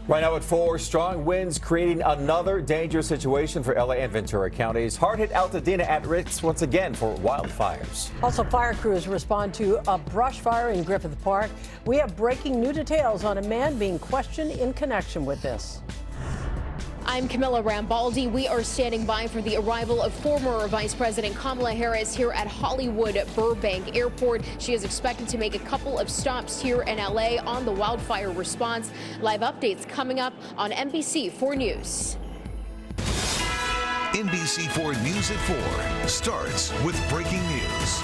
Right now at 4, strong winds creating another dangerous situation for LA and Ventura counties. Hard-hit Altadena at risk once again for wildfires. Also, fire crews respond to a brush fire in Griffith Park. We have breaking new details on a man being questioned in connection with this. I'm Camilla Rambaldi. We are standing by for the arrival of former Vice President Kamala Harris here at Hollywood Burbank Airport. She is expected to make a couple of stops here in LA on the wildfire response. Live updates coming up on NBC 4 News. NBC 4 News at 4 starts with breaking news.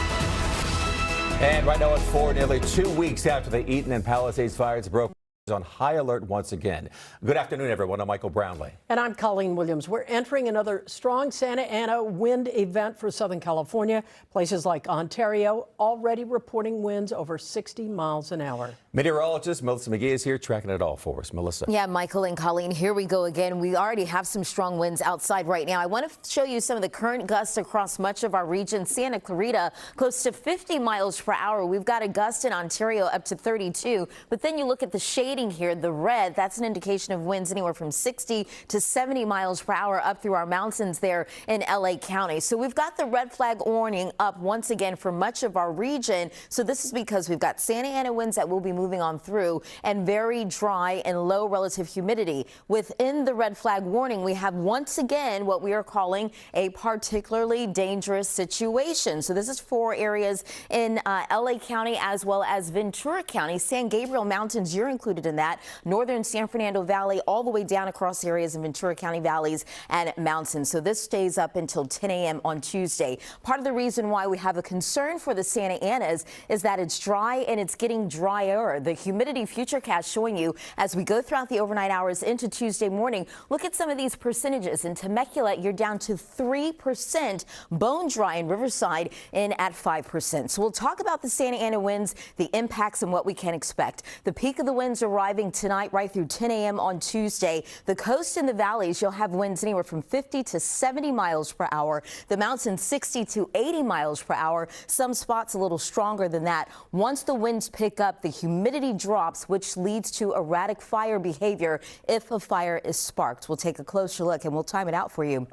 And right now at 4, nearly 2 weeks after the Eaton and Palisades fires broke on high alert once again. Good afternoon, everyone. I'm Michael Brownlee. And I'm Colleen Williams. We're entering another strong Santa Ana wind event for Southern California. Places like Ontario already reporting winds over 60 miles an hour. Meteorologist Melissa McGee is here tracking it all for us. Melissa. Yeah, Michael and Colleen, here we go again. We already have some strong winds outside right now. I want to show you some of the current gusts across much of our region. Santa Clarita, close to 50 miles per hour. We've got a gust in Ontario up to 32. But then you look at the shade here, the red, that's an indication of winds anywhere from 60 to 70 miles per hour up through our mountains there in LA County. So we've got the red flag warning up once again for much of our region. So this is because we've got Santa Ana winds that will be moving on through and very dry and low relative humidity. Within the red flag warning, we have once again what we are calling a particularly dangerous situation. So this is for areas in LA County as well as Ventura County. San Gabriel Mountains, you're included in that. Northern San Fernando Valley all the way down across areas in Ventura County valleys and mountains. So this stays up until 10 a.m. on Tuesday. Part of the reason why we have a concern for the Santa Anas is that it's dry and it's getting drier. The humidity futurecast showing you as we go throughout the overnight hours into Tuesday morning. Look at some of these percentages. In Temecula, you're down to 3%. Bone dry in Riverside in at 5%. So we'll talk about the Santa Ana winds, the impacts, and what we can expect. The peak of the winds arriving tonight right through 10 a.m. on Tuesday. The coast and the valleys, you'll have winds anywhere from 50 to 70 miles per hour. The mountains 60 to 80 miles per hour. Some spots a little stronger than that. Once the winds pick up, the humidity drops, which leads to erratic fire behavior if a fire is sparked. We'll take a closer look and we'll time it out for you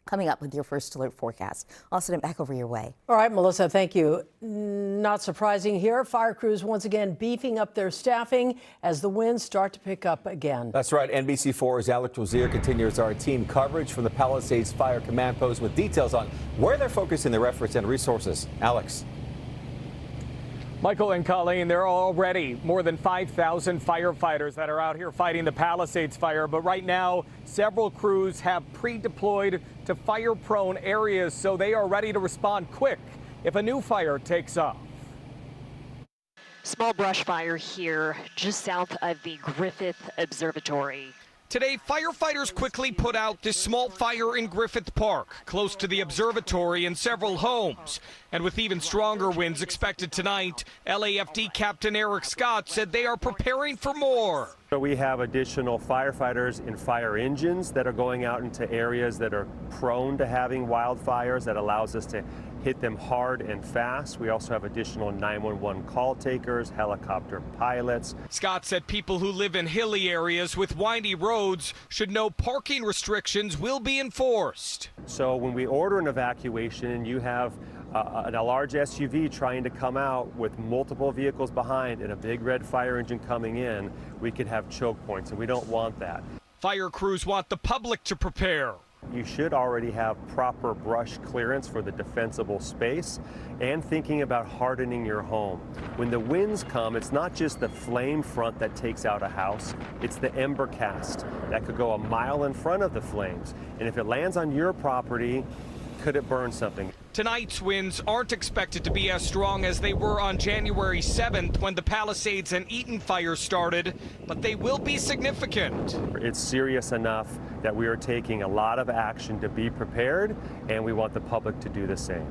coming up with your first alert forecast. I'll send it back over your way. All right, Melissa, thank you. Not surprising here. Fire crews once again beefing up their staffing as the winds start to pick up again. That's right. NBC4's Alex Rozier continues our team coverage from the Palisades Fire Command Post with details on where they're focusing their efforts and resources. Alex. Michael and Colleen, there are already more than 5,000 firefighters that are out here fighting the Palisades fire. But right now, several crews have pre-deployed to fire-prone areas, so they are ready to respond quick if a new fire takes off. Small brush fire here just south of the Griffith Observatory. Today, firefighters quickly put out this small fire in Griffith Park, close to the observatory and several homes. And with even stronger winds expected tonight, LAFD Captain Eric Scott said they are preparing for more. So we have additional firefighters and fire engines that are going out into areas that are prone to having wildfires. That allows us to hit them hard and fast. We also have additional 911 call takers, helicopter pilots. Scott said people who live in hilly areas with windy roads should know parking restrictions will be enforced. So when we order an evacuation and you have a large SUV trying to come out with multiple vehicles behind and a big red fire engine coming in, we could have choke points, and we don't want that. Fire crews want the public to prepare. You should already have proper brush clearance for the defensible space and thinking about hardening your home. When the winds come, it's not just the flame front that takes out a house, it's the ember cast that could go a mile in front of the flames. And if it lands on your property, could it burn something? Tonight's winds aren't expected to be as strong as they were on January 7th when the Palisades and Eaton fires started, but they will be significant. It's serious enough that we are taking a lot of action to be prepared, and we want the public to do the same.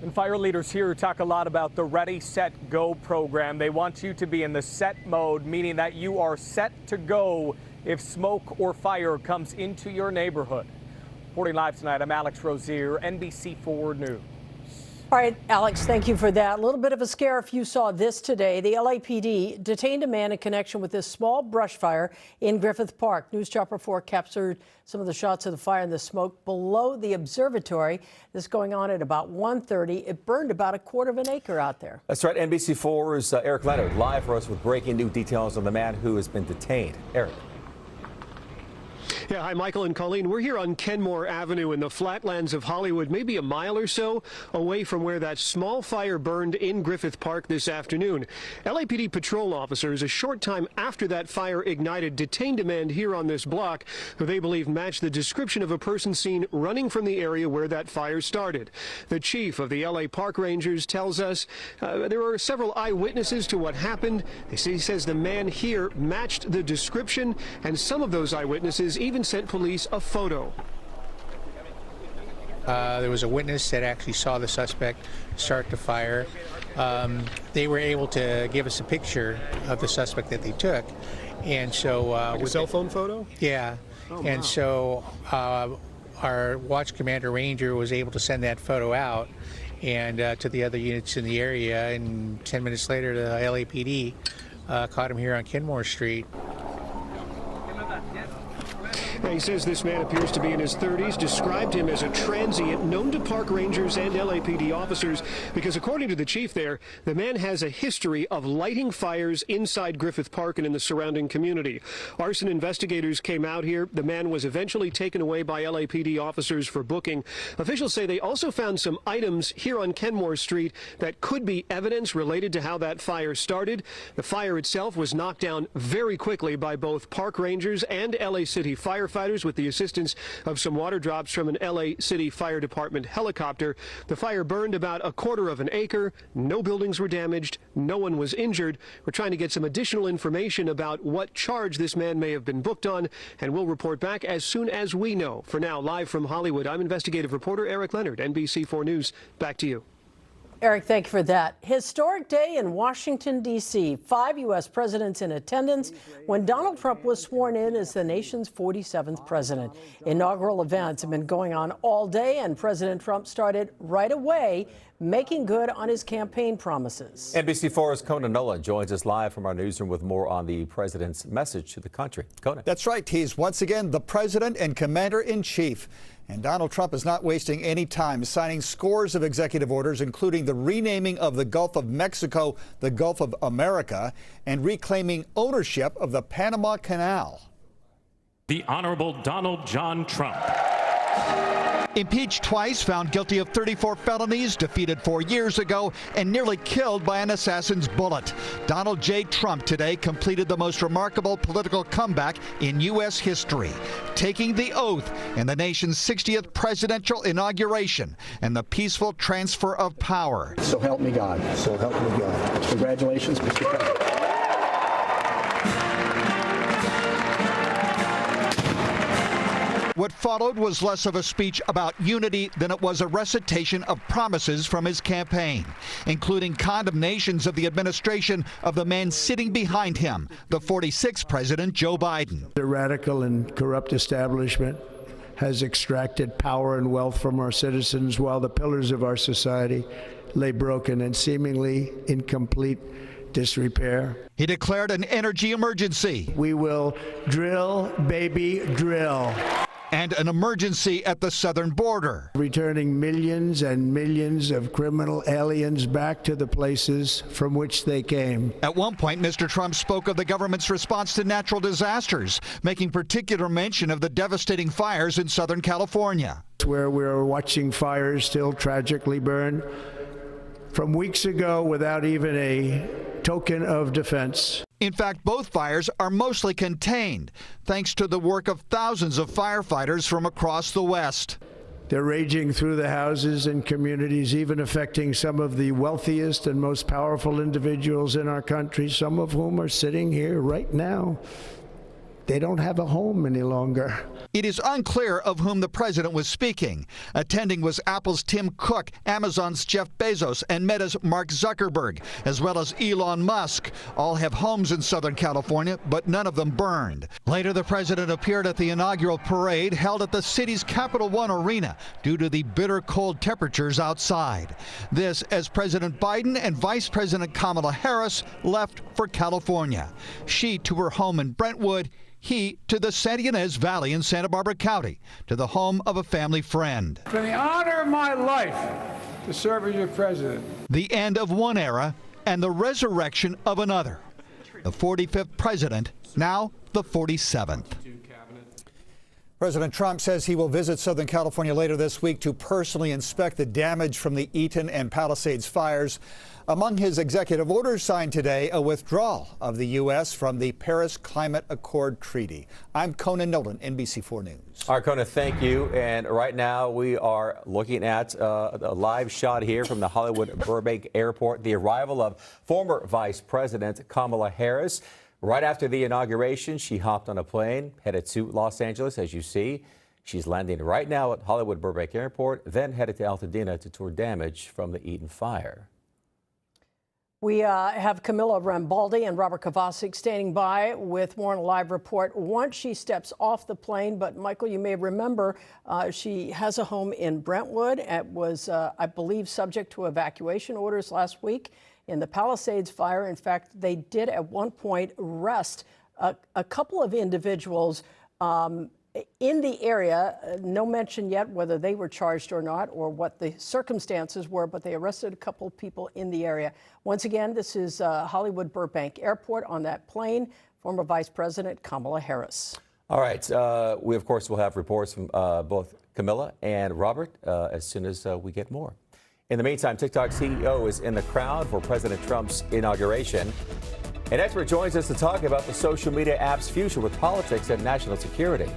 And fire leaders here talk a lot about the Ready, Set, Go program. They want you to be in the set mode, meaning that you are set to go if smoke or fire comes into your neighborhood. Reporting live tonight, I'm Alex Rozier, NBC 4 News. All right, Alex, thank you for that. A little bit of a scare if you saw this today. The LAPD detained a man in connection with this small brush fire in Griffith Park. News Chopper 4 captured some of the shots of the fire and the smoke below the observatory. This going on at about 1:30. It burned about 1/4 of an acre out there. That's right. NBC 4's Eric Leonard live for us with breaking new details on the man who has been detained. Eric. Yeah, hi, Michael and Colleen. We're here on Kenmore Avenue in the flatlands of Hollywood, maybe a mile or so away from where that small fire burned in Griffith Park this afternoon. LAPD patrol officers, a short time after that fire ignited, detained a man here on this block who they believe matched the description of a person seen running from the area where that fire started. The chief of the LA Park Rangers tells us there are several eyewitnesses to what happened. He says the man here matched the description, and some of those eyewitnesses even sent police a photo. There was a witness that actually saw the suspect start the fire. They were able to give us a picture of the suspect that they took, and so Like a cell phone photo? Yeah, and so our watch commander ranger was able to send that photo out and to the other units in the area, and 10 minutes later the LAPD caught him here on Kenmore Street. He says this man appears to be in his 30s, described him as a transient known to park rangers and LAPD officers because, according to the chief there, the man has a history of lighting fires inside Griffith Park and in the surrounding community. Arson investigators came out here. The man was eventually taken away by LAPD officers for booking. Officials say they also found some items here on Kenmore Street that could be evidence related to how that fire started. The fire itself was knocked down very quickly by both park rangers and LA City firefighters with the assistance of some water drops from an LA City Fire Department helicopter. The fire burned about 1/4 of an acre. No buildings were damaged. No one was injured. We're trying to get some additional information about what charge this man may have been booked on, and we'll report back as soon as we know. For now, live from Hollywood, I'm investigative reporter Eric Leonard, NBC 4 News. Back to you. Eric, thank you for that. Historic day in Washington, D.C. 5 U.S. presidents in attendance when Donald Trump was sworn in as the nation's 47th president. Inaugural events have been going on all day, and President Trump started right away making good on his campaign promises. NBC 4's Conan Nolan joins us live from our newsroom with more on the president's message to the country. Conan. That's right. He's once again the president and commander-in-chief. And Donald Trump is not wasting any time signing scores of executive orders, including the renaming of the Gulf of Mexico the Gulf of America and reclaiming ownership of the Panama Canal. The Honorable Donald John Trump. Impeached twice, found guilty of 34 felonies, defeated 4 years ago, and nearly killed by an assassin's bullet. Donald J. Trump today completed the most remarkable political comeback in U.S. history, taking the oath in the nation's 60th presidential inauguration and the peaceful transfer of power. So help me God. So help me God. Congratulations, Mr. President. What followed was less of a speech about unity than it was a recitation of promises from his campaign, including condemnations of the administration of the man sitting behind him, the 46th President Joe Biden. The radical and corrupt establishment has extracted power and wealth from our citizens while the pillars of our society lay broken and seemingly in complete disrepair. He declared an energy emergency. We will drill, baby, drill. And an emergency at the southern border. Returning millions and millions of criminal aliens back to the places from which they came. At one point, Mr. Trump spoke of the government's response to natural disasters, making particular mention of the devastating fires in Southern California. Where we're watching fires still tragically burn from weeks ago without even a token of defense. In fact, both fires are mostly contained, thanks to the work of thousands of firefighters from across the West. They're raging through the houses and communities, even affecting some of the wealthiest and most powerful individuals in our country, some of whom are sitting here right now. They don't have a home any longer. It is unclear of whom the president was speaking. Attending was Apple's Tim Cook, Amazon's Jeff Bezos, and Meta's Mark Zuckerberg, as well as Elon Musk. All have homes in Southern California, but none of them burned. Later, the president appeared at the inaugural parade held at the city's Capital One Arena due to the bitter cold temperatures outside. This as President Biden and Vice President Kamala Harris left for California. She to her home in Brentwood, he to the Santa Ynez Valley in Santa Barbara County, to the home of a family friend. It's been the honor of my life to serve as your president. The end of one era and the resurrection of another. The 45th president, now the 47th. President Trump says he will visit Southern California later this week to personally inspect the damage from the Eaton and Palisades fires. Among his executive orders signed today, a withdrawal of the U.S. from the Paris Climate Accord Treaty. I'm Conan Nolan, NBC4 News. All right, Conan, thank you. And right now we are looking at a live shot here from the Hollywood Burbank Airport, the arrival of former Vice President Kamala Harris. Right after the inauguration, she hopped on a plane, headed to Los Angeles, as you see. She's landing right now at Hollywood Burbank Airport, then headed to Altadena to tour damage from the Eaton fire. We have Camilla Rambaldi and Robert Kovacic standing by with more on a live report once she steps off the plane. But, Michael, you may remember she has a home in Brentwood. It was, I believe, subject to evacuation orders last week in the Palisades fire. In fact, they did at one point arrest a couple of individuals in the area. No mention yet whether they were charged or not or what the circumstances were, but they arrested a couple of people in the area. Once again, this is Hollywood Burbank Airport. On that plane, former Vice President Kamala Harris. All right. We, of course, will have reports from both Camilla and Robert as soon as we get more. In the meantime, TikTok CEO is in the crowd for President Trump's inauguration. An expert joins us to talk about the social media app's future with politics and national security.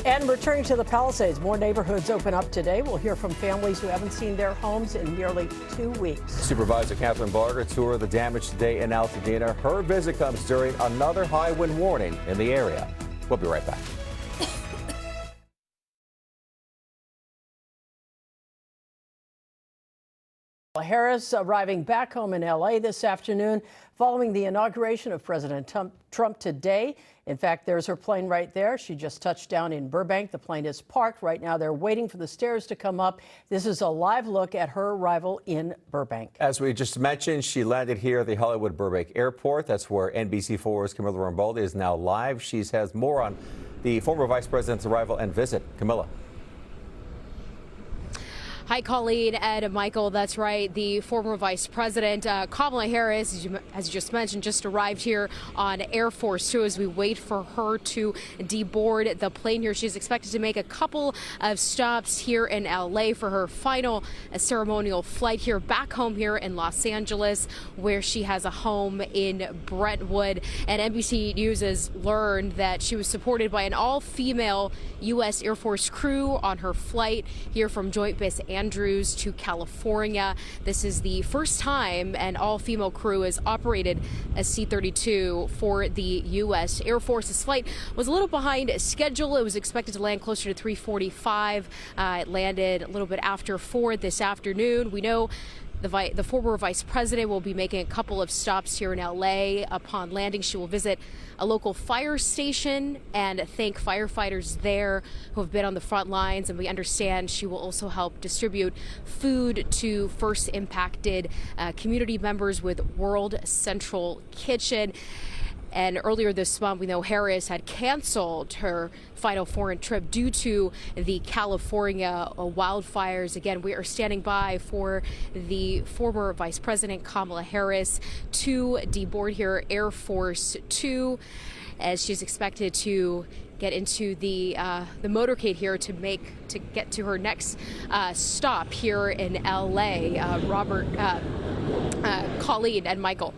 And returning to the Palisades, more neighborhoods open up today. We'll hear from families who haven't seen their homes in nearly 2 weeks. Supervisor Catherine Barger toured the damage today in Altadena. Her visit comes during another high wind warning in the area. We'll be right back. Harris arriving back home in L.A. this afternoon following the inauguration of President Trump today. In fact, there's her plane right there. She just touched down in Burbank. The plane is parked right now. They're waiting for the stairs to come up. This is a live look at her arrival in Burbank. As we just mentioned, she landed here at the Hollywood Burbank Airport. That's where NBC4's Camilla Rambaldi is now live. She has more on the former vice president's arrival and visit. Camilla. Hi, Colleen and Michael. That's right. The former vice president, Kamala Harris, as you just mentioned, just arrived here on Air Force Two as we wait for her to deboard the plane here. She's expected to make a couple of stops here in L.A. for her final ceremonial flight here back home here in Los Angeles, where she has a home in Brentwood. And NBC News has learned that she was supported by an all-female U.S. Air Force crew on her flight here from Joint Base Andrews to California. This is the first time an all-female crew has operated a C-32 for the U.S. Air Force. This flight was a little behind schedule. It was expected to land closer to 3:45. It landed a little bit after 4 this afternoon. We know the former vice president will be making a couple of stops here in L.A. Upon landing, she will visit a local fire station and thank firefighters there who have been on the front lines. And we understand she will also help distribute food to first impacted community members with World Central Kitchen. And earlier this month, we know Harris had canceled her final foreign trip due to the California wildfires. Again, we are standing by for the former Vice President Kamala Harris to deboard here Air Force Two, as she's expected to get into the motorcade here to get to her next stop here in L.A. Robert, Colleen, and Michael.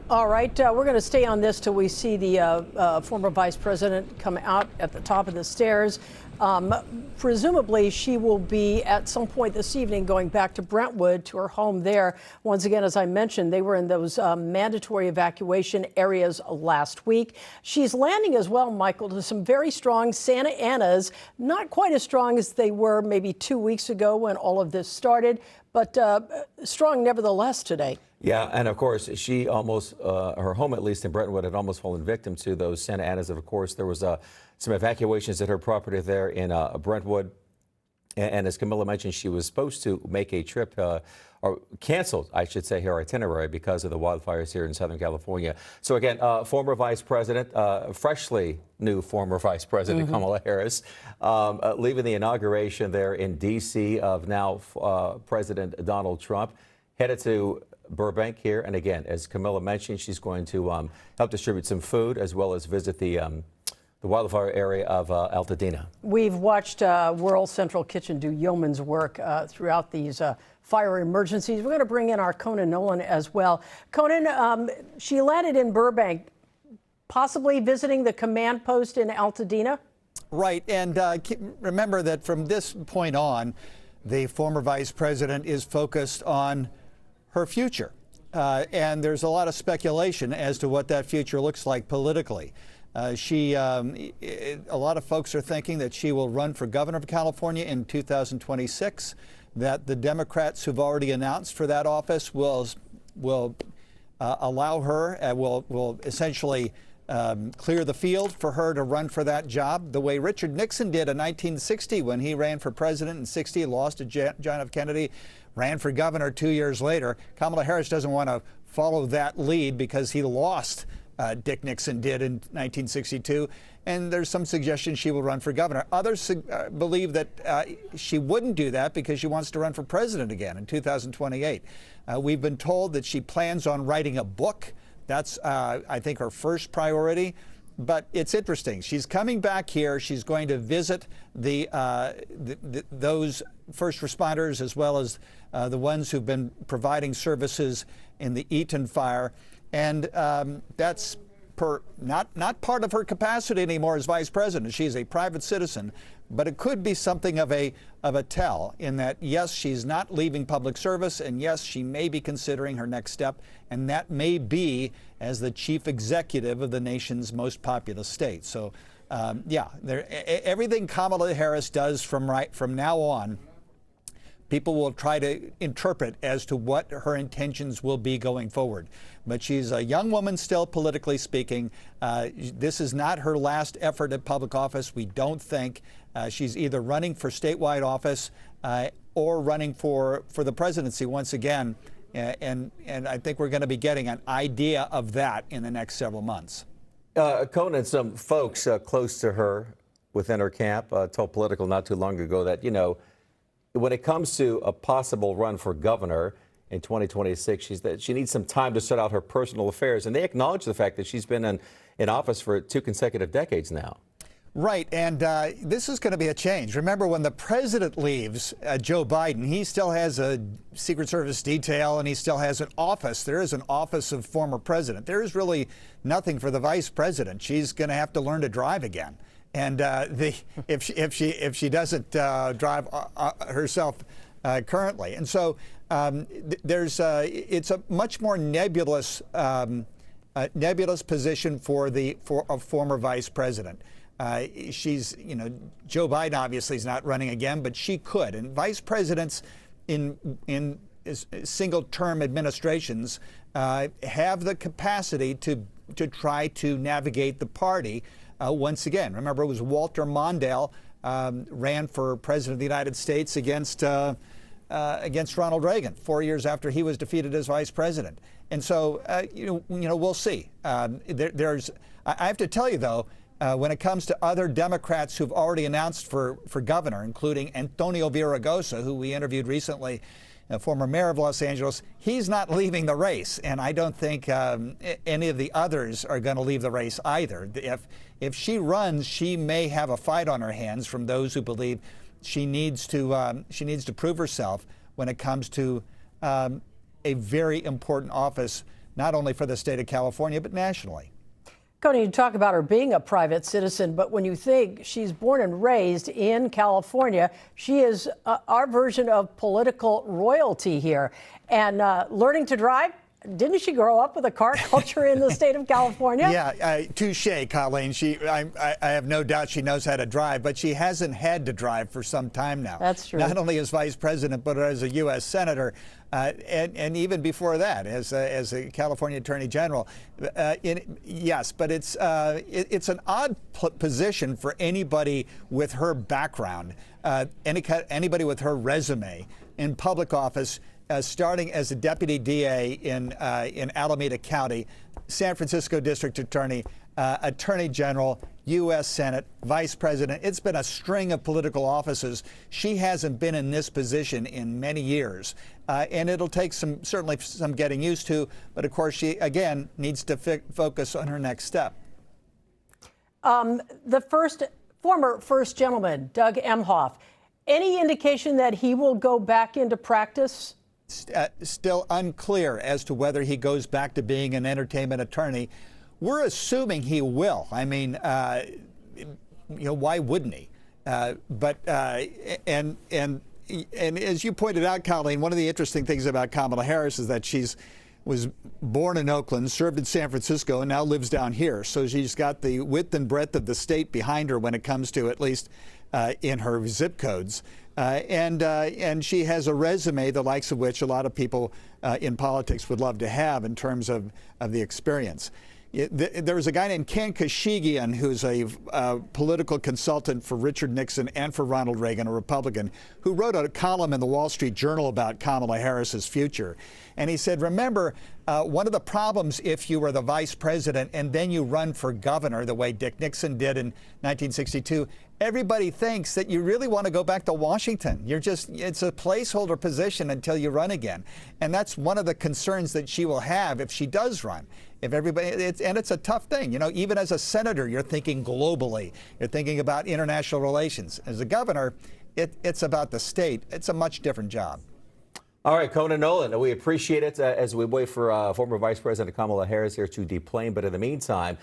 All right, we're going to stay on this till we see the former vice president come out at the top of the stairs. Presumably, she will be at some point this evening going back to Brentwood to her home there. Once again, as I mentioned, they were in those mandatory evacuation areas last week. She's landing as well, Michael, to some very strong Santa Anas, not quite as strong as they were maybe 2 weeks ago when all of this started, but strong nevertheless today. Yeah, and of course, she almost, her home at least in Brentwood had almost fallen victim to those Santa Anas. Of course, there was some evacuations at her property there in Brentwood. And as Camilla mentioned, she was supposed to make a trip, or canceled, I should say, her itinerary because of the wildfires here in Southern California. So again, former Vice President, freshly new former Vice President Kamala Harris, leaving the inauguration there in D.C. of now President Donald Trump, headed to Burbank here. And again, as Camilla mentioned, she's going to help distribute some food as well as visit the wildfire area of Altadena. We've watched World Central Kitchen do yeoman's work throughout these fire emergencies. We're going to bring in our Conan Nolan as well. Conan, she landed in Burbank, possibly visiting the command post in Altadena? Right, and remember that from this point on, the former vice president is focused on her future. And there's a lot of speculation as to what that future looks like politically. A lot of folks are thinking that she will run for governor of California in 2026, that the Democrats who've already announced for that office will allow her, will essentially clear the field for her to run for that job, the way Richard Nixon did in 1960 when he ran for president in 60, lost to John F. Kennedy, ran for governor 2 years later. Kamala Harris doesn't want to follow that lead because he lost. Dick Nixon did in 1962, and there's some suggestion she will run for governor. Others believe that she wouldn't do that because she wants to run for president again in 2028. We've been told that she plans on writing a book. That's, I think, her first priority. But it's interesting. She's coming back here. She's going to visit those first responders as well as the ones who've been providing services in the Eaton fire. And that's not part of her capacity anymore as vice president. She's a private citizen, but it could be something of a tell in that, yes, she's not leaving public service, and yes, she may be considering her next step, and that may be as the chief executive of the nation's most populous state. So, yeah, everything Kamala Harris does from now on, people will try to interpret as to what her intentions will be going forward. But she's a young woman still, politically speaking. This is not her last effort at public office. We don't think. She's either running for statewide office or running for the presidency once again. And I think we're going to be getting an idea of that in the next several months. Conan, some folks close to her within her camp told Political not too long ago that, you know, when it comes to a possible run for governor in 2026, she needs some time to sort out her personal affairs. And they acknowledge the fact that she's been in office for 2 consecutive decades now. Right, and this is going to be a change. Remember, when the president leaves, Joe Biden, he still has a Secret Service detail and he still has an office. There is an office of former president. There is really nothing for the vice president. She's going to have to learn to drive again. And if she doesn't drive herself currently, and so it's a much more nebulous position for a former vice president. She's, you know, Joe Biden obviously is not running again, but she could. And vice presidents in single-term administrations have the capacity to try to navigate the party. Once again, remember, it was Walter Mondale ran for president of the United States against Ronald Reagan 4 years after he was defeated as vice president. And so, you know, we'll see. I have to tell you, though, when it comes to other Democrats who've already announced for governor, including Antonio Villaraigosa, who we interviewed recently, former mayor of Los Angeles, he's not leaving the race. And I don't think any of the others are going to leave the race either. If she runs, she may have a fight on her hands from those who believe she needs to prove herself when it comes to a very important office, not only for the state of California, but nationally. Coney, you talk about her being a private citizen, but when you think she's born and raised in California, she is our version of political royalty here. And learning to drive, didn't she grow up with a car culture in the state of California? Yeah, touche, Colleen. I have no doubt she knows how to drive, but she hasn't had to drive for some time now. That's true. Not only as vice president, but as a U.S. senator, and even before that, as a California attorney general. Yes, but it's an odd position for anybody with her background, anybody with her resume in public office. Starting as a deputy DA in Alameda County, San Francisco District Attorney, Attorney General, U.S. Senate, Vice President. It's been a string of political offices. She hasn't been in this position in many years, and it'll take certainly some getting used to. But of course, she again needs to focus on her next step. The former first gentleman, Doug Emhoff, any indication that he will go back into practice? Still unclear as to whether he goes back to being an entertainment attorney. We're assuming he will. I mean, why wouldn't he? And as you pointed out, Colleen, one of the interesting things about Kamala Harris is that was born in Oakland, served in San Francisco, and now lives down here. So she's got the width and breadth of the state behind her when it comes to at least in her zip codes. And she has a resume the likes of which a lot of people in politics would love to have in terms of the experience. There was a guy named Ken Kashigian, who's a political consultant for Richard Nixon and for Ronald Reagan, a Republican, who wrote a column in the Wall Street Journal about Kamala Harris's future. And he said, remember, one of the problems if you were the vice president and then you run for governor the way Dick Nixon did in 1962, everybody thinks that you really want to go back to Washington. It's a placeholder position until you run again. And that's one of the concerns that she will have if she does run. If everybody, and it's a tough thing. Even as a senator, you're thinking globally. You're thinking about international relations. As a governor, it's about the state. It's a much different job. All right, Conan Nolan, we appreciate it as we wait for former Vice President Kamala Harris here to deplane. But in the meantime,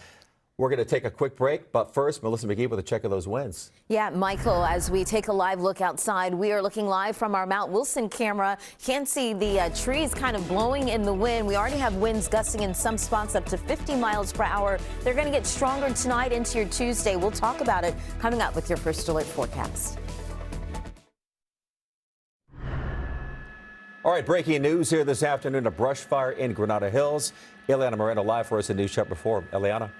we're going to take a quick break, but first, Melissa McGee with a check of those winds. Yeah, Michael, as we take a live look outside, we are looking live from our Mount Wilson camera. Can't see the trees kind of blowing in the wind. We already have winds gusting in some spots up to 50 miles per hour. They're going to get stronger tonight into your Tuesday. We'll talk about it coming up with your First Alert forecast. All right, breaking news here this afternoon, a brush fire in Granada Hills. Ileana Moreno live for us in News Chapter 4. Ileana.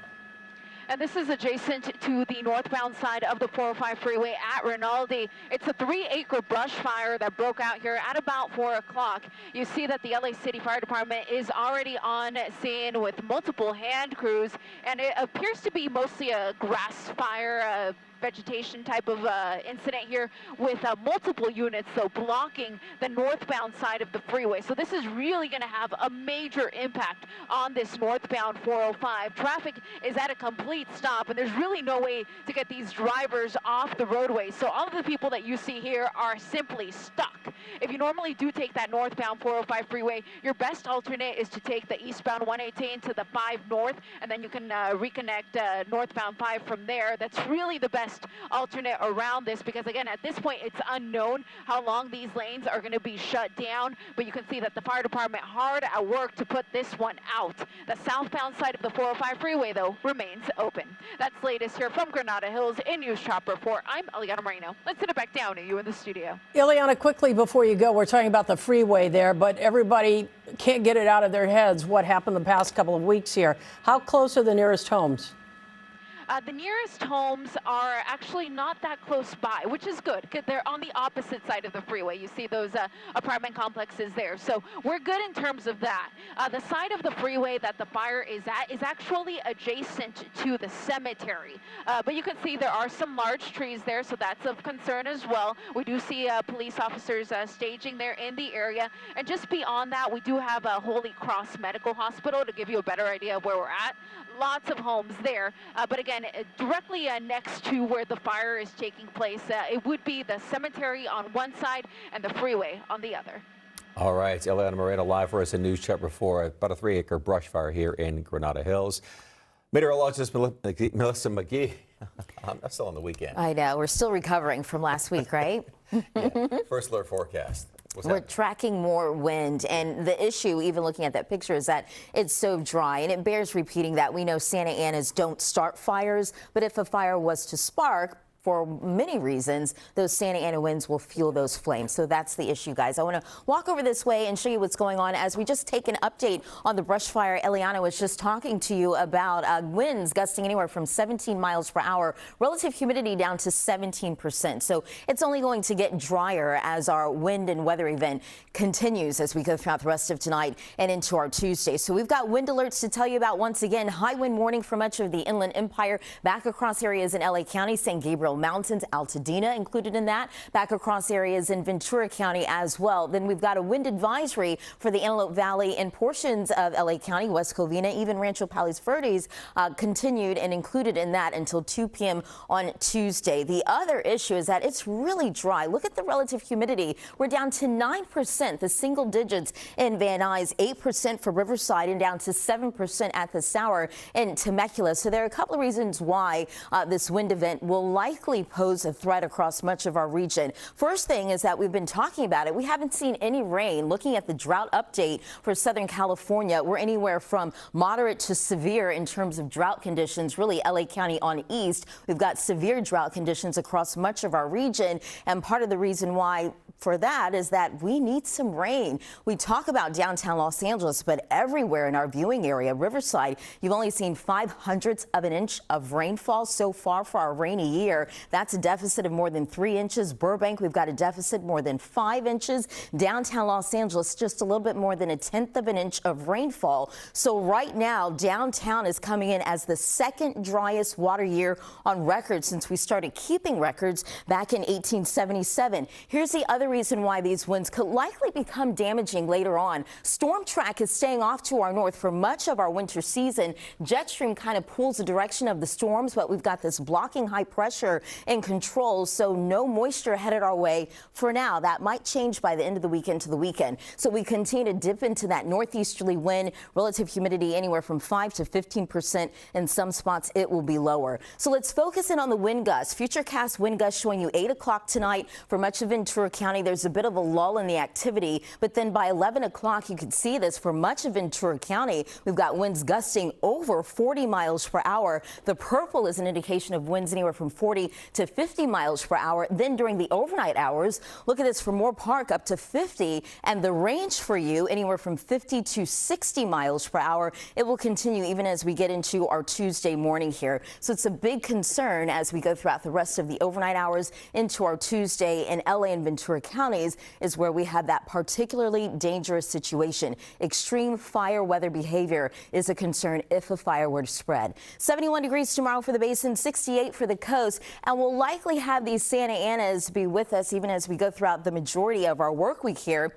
And this is adjacent to the northbound side of the 405 freeway at Rinaldi. It's a 3-acre brush fire that broke out here at about 4 o'clock. You see that the LA City Fire Department is already on scene with multiple hand crews, and it appears to be mostly a grass fire, vegetation type of incident here with multiple units, though, blocking the northbound side of the freeway. So this is really going to have a major impact on this northbound 405. Traffic is at a complete stop, and there's really no way to get these drivers off the roadway. So all of the people that you see here are simply stuck. If you normally do take that northbound 405 freeway, your best alternate is to take the eastbound 118 to the 5 north, and then you can reconnect northbound 5 from there. That's really the best alternate around this, because again, at this point, it's unknown how long these lanes are going to be shut down, but you can see that the fire department hard at work to put this one out. The southbound side of the 405 freeway, though, remains open. That's latest here from Granada Hills in News Chopper 4. I'm Ileana Moreno. Let's send it back down to you in the studio. Ileana, quickly before you go, we're talking about the freeway there, but everybody can't get it out of their heads what happened the past couple of weeks here. How close are the nearest homes? The nearest homes are actually not that close by, which is good, because they're on the opposite side of the freeway. You see those apartment complexes there. So we're good in terms of that. The side of the freeway that the fire is at is actually adjacent to the cemetery. But you can see there are some large trees there, so that's of concern as well. We do see police officers staging there in the area. And just beyond that, we do have a Holy Cross Medical Hospital to give you a better idea of where we're at. Lots of homes there. But again, directly next to where the fire is taking place, it would be the cemetery on one side and the freeway on the other. All right, Ileana Moreno live for us in News Chapter 4. About a 3-acre brush fire here in Granada Hills. Meteorologist Melissa McGee. I'm still on the weekend. I know. We're still recovering from last week, right? Yeah. First alert forecast. We're tracking more wind, and the issue, even looking at that picture, is that it's so dry, and it bears repeating that. We know Santa Anas don't start fires, but if a fire was to spark, for many reasons, those Santa Ana winds will fuel those flames. So that's the issue, guys. I want to walk over this way and show you what's going on as we just take an update on the brush fire. Eliana was just talking to you about winds gusting anywhere from 17 miles per hour, relative humidity down to 17%. So it's only going to get drier as our wind and weather event continues as we go throughout the rest of tonight and into our Tuesday. So we've got wind alerts to tell you about once again. High wind warning for much of the Inland Empire, back across areas in LA County, San Gabriel Mountains, Altadena included in that, back across areas in Ventura County as well. Then we've got a wind advisory for the Antelope Valley and portions of LA County, West Covina, even Rancho Palos Verdes continued and included in that until 2 p.m. on Tuesday. The other issue is that it's really dry. Look at the relative humidity. We're down to 9%, the single digits in Van Nuys, 8% for Riverside, and down to 7% at the Sour in Temecula. So there are a couple of reasons why this wind event will likely pose a threat across much of our region. First thing is that we've been talking about it. We haven't seen any rain. Looking at the drought update for Southern California, we're anywhere from moderate to severe in terms of drought conditions. Really, LA County on east, we've got severe drought conditions across much of our region. And part of the reason why for that is that we need some rain. We talk about downtown Los Angeles, but everywhere in our viewing area, Riverside, you've only seen 0.05 of an inch of rainfall so far for our rainy year. That's a deficit of more than 3 inches. Burbank, we've got a deficit more than 5 inches. Downtown Los Angeles, just a little bit more than 1/10 of an inch of rainfall. So right now, downtown is coming in as the second driest water year on record since we started keeping records back in 1877. Here's the other reason why these winds could likely become damaging later on. Storm track is staying off to our north for much of our winter season. Jet stream kind of pulls the direction of the storms, but we've got this blocking high pressure in control, so no moisture headed our way for now. That might change by the end of the weekend to the weekend. So we continue to dip into that northeasterly wind, relative humidity anywhere from 5 to 15%. In some spots, it will be lower. So let's focus in on the wind gusts. Futurecast wind gusts showing you 8 o'clock tonight for much of Ventura County. There's a bit of a lull in the activity, but then by 11 o'clock, you can see this for much of Ventura County. We've got winds gusting over 40 miles per hour. The purple is an indication of winds anywhere from 40 to 50 miles per hour. Then during the overnight hours, look at this for Moore Park up to 50, and the range for you anywhere from 50 to 60 miles per hour. It will continue even as we get into our Tuesday morning here. So it's a big concern as we go throughout the rest of the overnight hours into our Tuesday. In LA and Ventura counties is where we have that particularly dangerous situation. Extreme fire weather behavior is a concern if a fire were to spread. 71 degrees tomorrow for the basin, 68 for the coast, and we'll likely have these Santa Anas be with us even as we go throughout the majority of our work week here.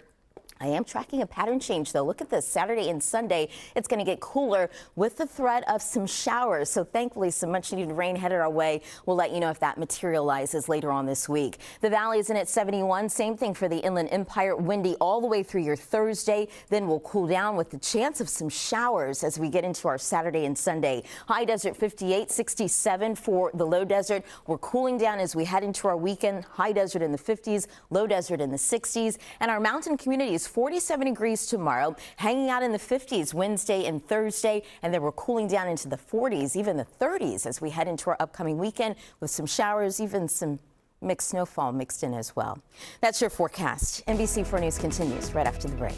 I am tracking a pattern change, though. Look at this. Saturday and Sunday, it's going to get cooler with the threat of some showers. So thankfully, some much needed rain headed our way. We'll let you know if that materializes later on this week. The valley is in at 71. Same thing for the Inland Empire. Windy all the way through your Thursday. Then we'll cool down with the chance of some showers as we get into our Saturday and Sunday. High desert 58, 67 for the low desert. We're cooling down as we head into our weekend. High desert in the 50s, low desert in the 60s. And our mountain communities, 47 degrees tomorrow, hanging out in the 50s Wednesday and Thursday, and then we're cooling down into the 40s, even the 30s as we head into our upcoming weekend with some showers, even some mixed snowfall mixed in as well. That's your forecast. NBC 4 News continues right after the break.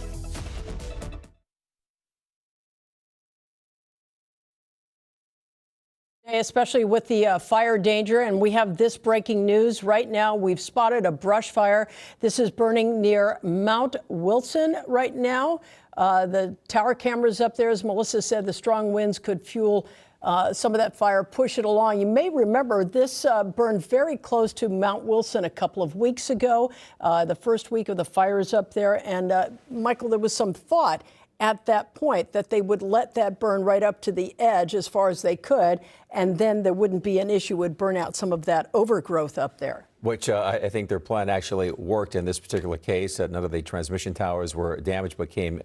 Especially with the fire danger, and we have this breaking news right now. We've spotted a brush fire. This is burning near Mount Wilson right now. The tower cameras up there, as Melissa said, the strong winds could fuel some of that fire, push it along. You may remember this burned very close to Mount Wilson a couple of weeks ago, the first week of the fires up there. And Michael, there was some thought at that point that they would let that burn right up to the edge as far as they could, and then there wouldn't be an issue, would burn out some of that overgrowth up there. Which I think their plan actually worked in this particular case. None of the transmission towers were damaged, but came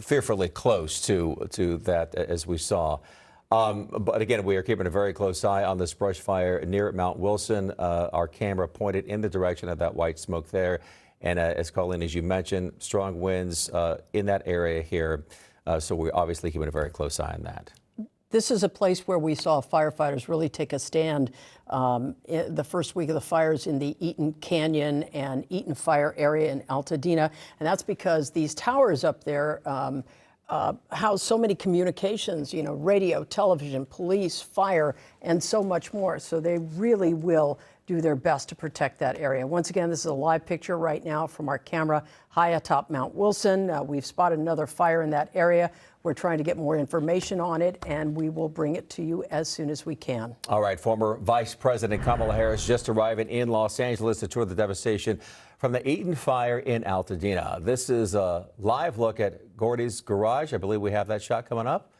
fearfully close to that, as we saw. But again, we are keeping a very close eye on this brush fire near Mount Wilson. Our camera pointed in the direction of that white smoke there. And as Colleen, as you mentioned, strong winds in that area here. So we're obviously keeping a very close eye on that. This is a place where we saw firefighters really take a stand the first week of the fires in the Eaton Canyon and Eaton Fire area in Altadena. And that's because these towers up there house so many communications, you know, radio, television, police, fire, and so much more. So they really will do their best to protect that area. Once again, this is a live picture right now from our camera high atop Mount Wilson. We've spotted another fire in that area. We're trying to get more information on it, and we will bring it to you as soon as we can. All right, former Vice President Kamala Harris just arriving in Los Angeles to tour the devastation from the Eaton fire in Altadena. This is a live look at Gordy's garage. I believe we have that shot coming up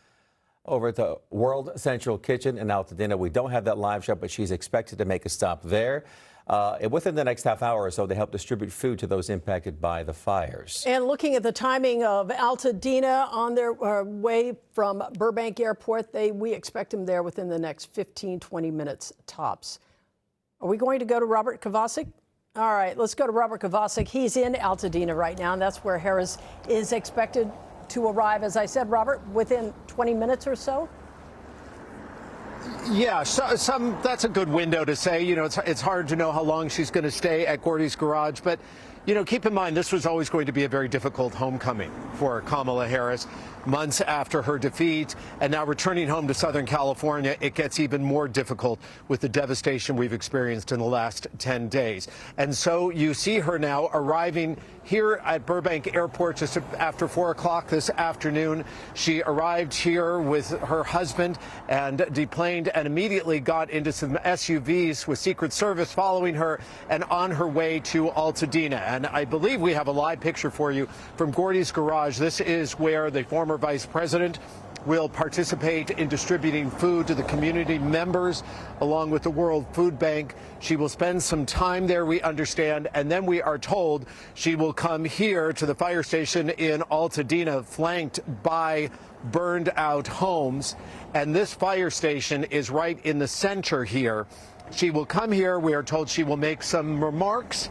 over at the World Central Kitchen in Altadena. We don't have that live shot, but she's expected to make a stop there. And within the next half hour or so, they help distribute food to those impacted by the fires. And looking at the timing of Altadena on their way from Burbank Airport, we expect them there within the next 15, 20 minutes tops. Are we going to go to Robert Kovacic? All right, let's go to Robert Kovacic. He's in Altadena right now, and that's where Harris is expected to arrive. As I said, Robert, within 20 minutes or so? Yeah, that's a good window to say. You know, it's hard to know how long she's going to stay at Gordy's garage, but you know, keep in mind this was always going to be a very difficult homecoming for Kamala Harris. Months after her defeat, and now returning home to Southern California, it gets even more difficult with the devastation we've experienced in the last 10 days. And so you see her now arriving here at Burbank Airport just after 4 o'clock this afternoon. She arrived here with her husband and deplaned and immediately got into some SUVs with Secret Service following her and on her way to Altadena. And I believe we have a live picture for you from Gordy's garage. This is where the former Vice President will participate in distributing food to the community members along with the World Food Bank. She will spend some time there, we understand, and then we are told she will come here to the fire station in Altadena, flanked by burned out homes. And this fire station is right in the center here. She will come here. We are told she will make some remarks.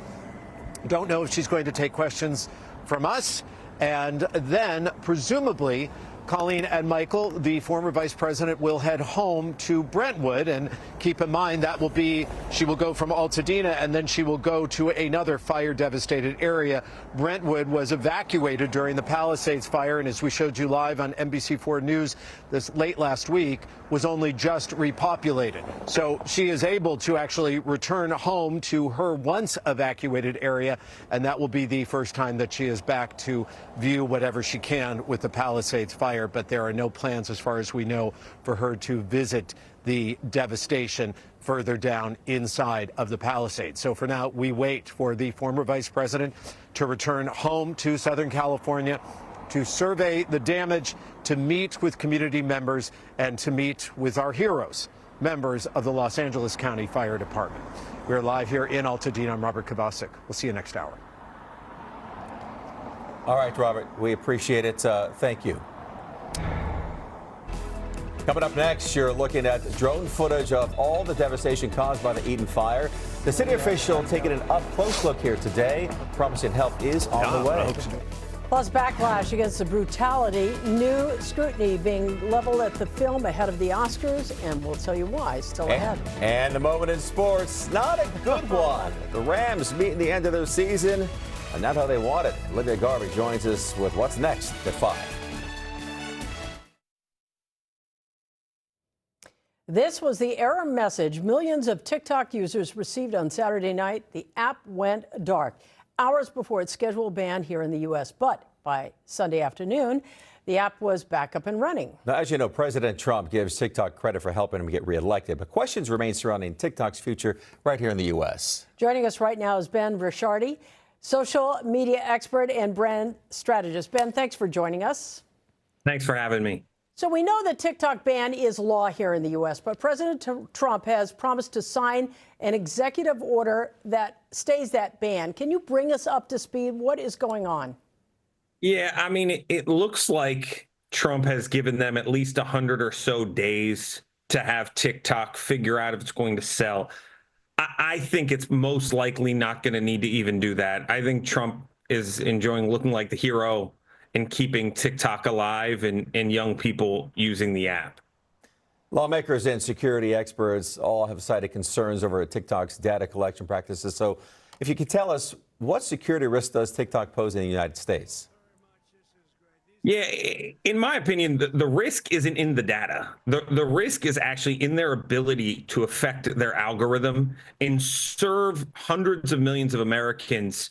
Don't know if she's going to take questions from us. And then, presumably, Colleen and Michael, the former vice president, will head home to Brentwood. And keep in mind that will be, she will go from Altadena and then she will go to another fire devastated area. Brentwood was evacuated during the Palisades fire, and as we showed you live on NBC4 News this late last week, was only just repopulated. So she is able to actually return home to her once evacuated area, and that will be the first time that she is back to view whatever she can with the Palisades fire. But there are no plans, as far as we know, for her to visit the devastation further down inside of the Palisades. So for now, we wait for the former vice president to return home to Southern California to survey the damage, to meet with community members, and to meet with our heroes, members of the Los Angeles County Fire Department. We're live here in Altadena. I'm Robert Kovacic. We'll see you next hour. All right, Robert, we appreciate it. Thank you. Coming up next, you're looking at drone footage of all the devastation caused by the Eaton fire. The city official taking an up-close look here today, promising help is on the way. Plus, backlash against the brutality, new scrutiny being leveled at the film ahead of the Oscars, and we'll tell you why. Still ahead. And the moment in sports, not a good one. The Rams meeting the end of their season, and not how they want it. Olivia Garvey joins us with what's next at 5. This was the error message millions of TikTok users received on Saturday night. The app went dark hours before its scheduled ban here in the U.S. But by Sunday afternoon, the app was back up and running. Now, as you know, President Trump gives TikTok credit for helping him get reelected, but questions remain surrounding TikTok's future right here in the U.S. Joining us right now is Ben Ricciardi, social media expert and brand strategist. Ben, thanks for joining us. Thanks for having me. So we know the TikTok ban is law here in the U.S., but President Trump has promised to sign an executive order that stays that ban. Can you bring us up to speed? What is going on? Yeah, I mean, it looks like Trump has given them at least 100 or so days to have TikTok figure out if it's going to sell. I think it's most likely not going to need to even do that. I think Trump is enjoying looking like the hero and keeping TikTok alive and young people using the app. Lawmakers and security experts all have cited concerns over TikTok's data collection practices. So if you could tell us, what security risk does TikTok pose in the United States? Yeah, in my opinion, the risk isn't in the data. The risk is actually in their ability to affect their algorithm and serve hundreds of millions of Americans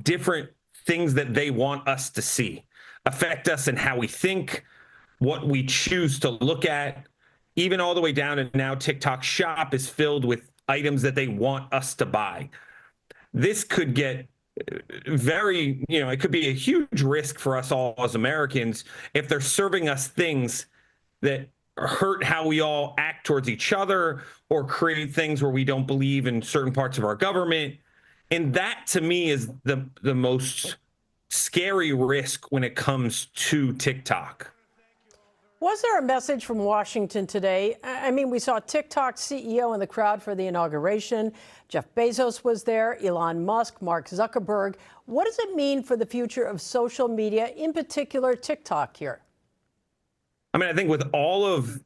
different things that they want us to see, affect us in how we think, what we choose to look at, even all the way down. And now TikTok Shop is filled with items that they want us to buy. This could get very, it could be a huge risk for us all as Americans if they're serving us things that hurt how we all act towards each other or create things where we don't believe in certain parts of our government. And that, to me, is the most scary risk when it comes to TikTok. Was there a message from Washington today? I mean, we saw TikTok CEO in the crowd for the inauguration. Jeff Bezos was there, Elon Musk, Mark Zuckerberg. What does it mean for the future of social media, in particular TikTok here? I mean, I think with all of,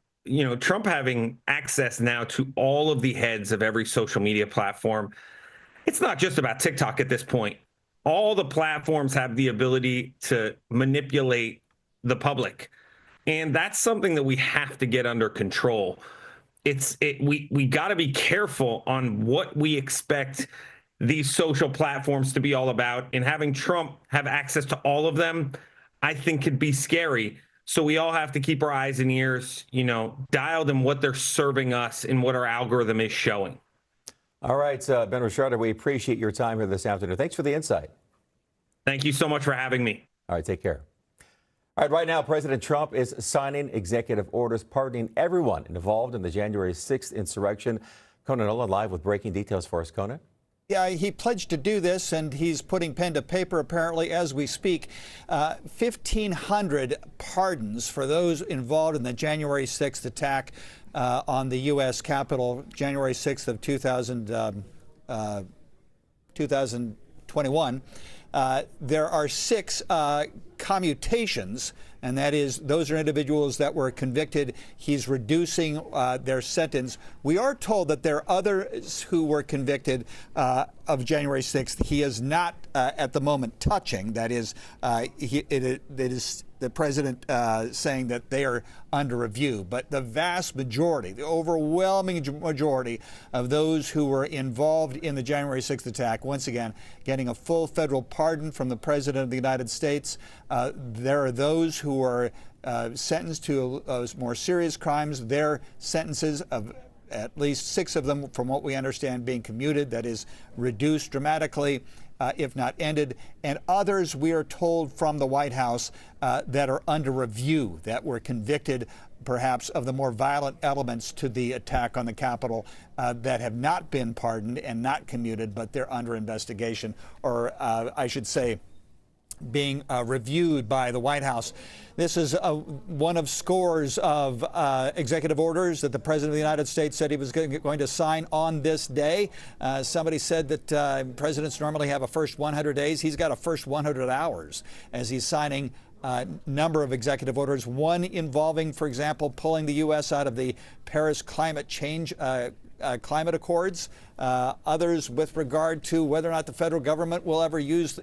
Trump having access now to all of the heads of every social media platform, it's not just about TikTok at this point. All the platforms have the ability to manipulate the public. And that's something that we have to get under control. We got to be careful on what we expect these social platforms to be all about. And having Trump have access to all of them, I think could be scary. So we all have to keep our eyes and ears, dialed in what they're serving us and what our algorithm is showing. All right, Ben Richarder, we appreciate your time here this afternoon. Thanks for the insight. Thank you so much for having me. All right, take care. All right, right now, President Trump is signing executive orders pardoning everyone involved in the January 6th insurrection. Conan Nolan live with breaking details for us. Conan? Yeah, he pledged to do this, and he's putting pen to paper apparently as we speak. 1,500 pardons for those involved in the January 6th attack on the U.S. Capitol, January 6th of 2021. There are 6 commutations, and that is those are individuals that were convicted. He's reducing their sentence. We are told that there are others who were convicted of January 6th. He is not at the moment touching. That is, it is the president saying that they are under review. But the vast majority, the overwhelming majority of those who were involved in the January 6th attack, once again, getting a full federal pardon from the president of the United States. There are those who are sentenced to more serious crimes. Their sentences of at least 6 of them, from what we understand, being commuted, that is reduced dramatically, if not ended, and others, we are told from the White House, that are under review, that were convicted perhaps of the more violent elements to the attack on the Capitol, that have not been pardoned and not commuted, but they're under investigation, or I should say, being reviewed by the White House. This is one of scores of executive orders that the President of the United States said he was going to sign on this day. Somebody said that presidents normally have a first 100 days. He's got a first 100 hours as he's signing a number of executive orders, one involving, for example, pulling the U.S. out of the Paris climate change climate accords, others with regard to whether or not the federal government will ever use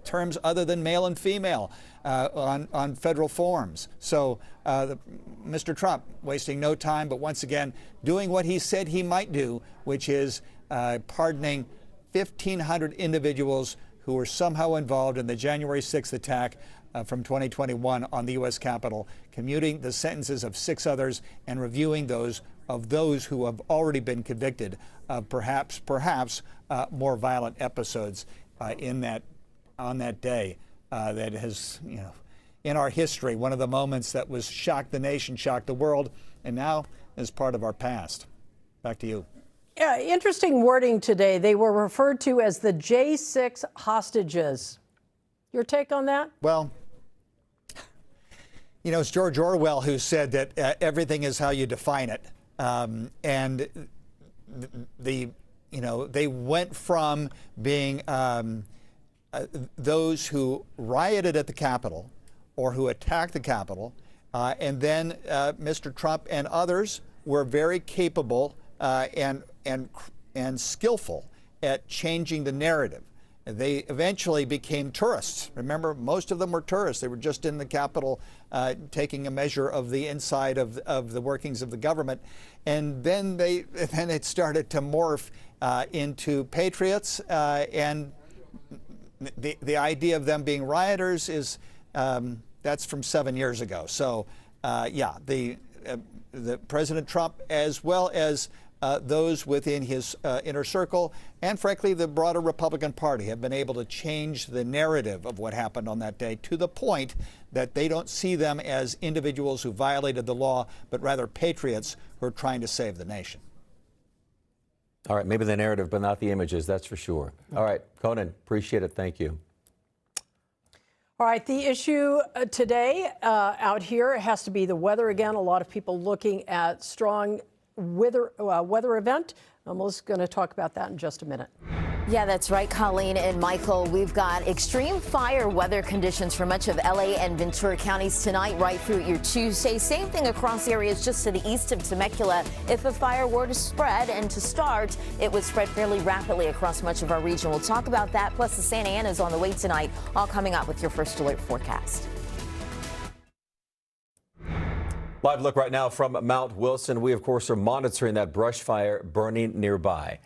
terms other than male and female on federal forms. So Mr. Trump wasting no time, but once again doing what he said he might do, which is pardoning 1,500 individuals who were somehow involved in the January 6th attack from 2021 on the U.S. Capitol, commuting the sentences of 6 others and reviewing those who have already been convicted of perhaps more violent episodes on that day that has, in our history, one of the moments that was shocked the nation, shocked the world, and now is part of our past. Back to you. Yeah, interesting wording today. They were referred to as the J6 hostages. Your take on that? Well, You know, it's George Orwell who said that everything is how you define it. And they went from being those who rioted at the Capitol or who attacked the Capitol, and then Mr. Trump and others were very capable and skillful at changing the narrative. They eventually became tourists. Remember, most of them were tourists. They were just in the Capitol taking a measure of the inside of the workings of the government. And then it started to morph into patriots. And the idea of them being rioters is, that's from 7 years ago. So, yeah, the President Trump, as well as those within his inner circle, and frankly, the broader Republican Party, have been able to change the narrative of what happened on that day to the point that they don't see them as individuals who violated the law, but rather patriots who are trying to save the nation. All right, maybe the narrative, but not the images, that's for sure. All right, Conan, appreciate it. Thank you. All right, the issue today out here has to be the weather again. A lot of people looking at strong weather event. Melissa's going to talk about that in just a minute. Yeah, that's right, Colleen and Michael. We've got extreme fire weather conditions for much of LA and Ventura counties tonight, right through your Tuesday. Same thing across areas just to the east of Temecula. If a fire were to spread, and to start, it would spread fairly rapidly across much of our region. We'll talk about that, plus the Santa Ana is on the way tonight, all coming up with your first alert forecast. Live look right now from Mount Wilson. We, of course, are monitoring that brush fire burning nearby.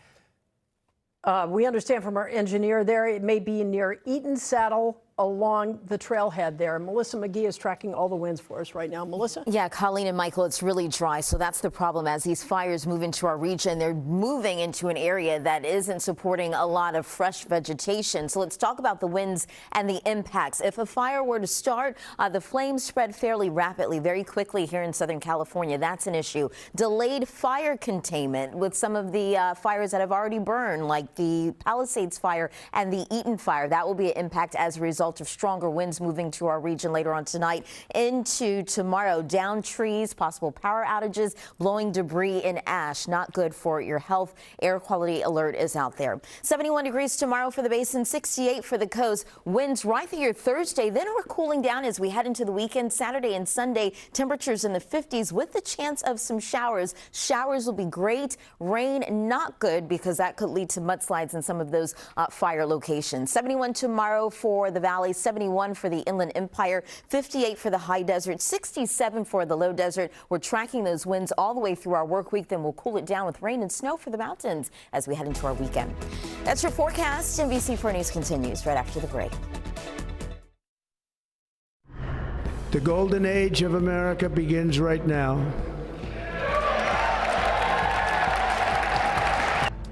We understand from our engineer there, it may be near Eaton Saddle along the trailhead there. Melissa McGee is tracking all the winds for us right now. Melissa? Yeah, Colleen and Michael, it's really dry, so that's the problem. As these fires move into our region, they're moving into an area that isn't supporting a lot of fresh vegetation. So let's talk about the winds and the impacts. If a fire were to start, the flames spread fairly rapidly, very quickly here in Southern California. That's an issue. Delayed fire containment with some of the fires that have already burned, like the Palisades fire and the Eaton fire. That will be an impact as a result of stronger winds moving to our region later on tonight into tomorrow. Down trees, possible power outages, blowing debris and ash. Not good for your health. Air quality alert is out there. 71 degrees tomorrow for the basin, 68 for the coast. Winds right through your Thursday. Then we're cooling down as we head into the weekend. Saturday and Sunday, temperatures in the 50s with the chance of some showers. Showers will be great. Rain, not good, because that could lead to mudslides in some of those fire locations. 71 tomorrow for the valley, 71 for the Inland Empire, 58 for the high desert, 67 for the low desert. We're tracking those winds all the way through our work week. Then we'll cool it down with rain and snow for the mountains as we head into our weekend. That's your forecast. NBC4 News continues right after the break. The golden age of America begins right now.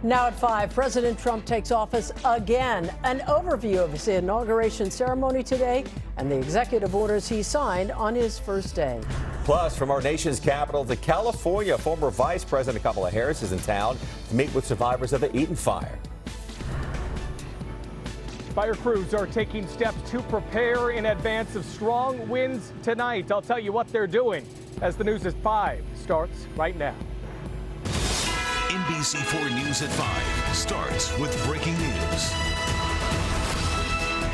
Now at 5, President Trump takes office again. An overview of his inauguration ceremony today and the executive orders he signed on his first day. Plus, from our nation's capital to California, former Vice President Kamala Harris is in town to meet with survivors of the Eaton fire. Fire crews are taking steps to prepare in advance of strong winds tonight. I'll tell you what they're doing as the news at 5 starts right now. NBC4 News at 5 starts with breaking news.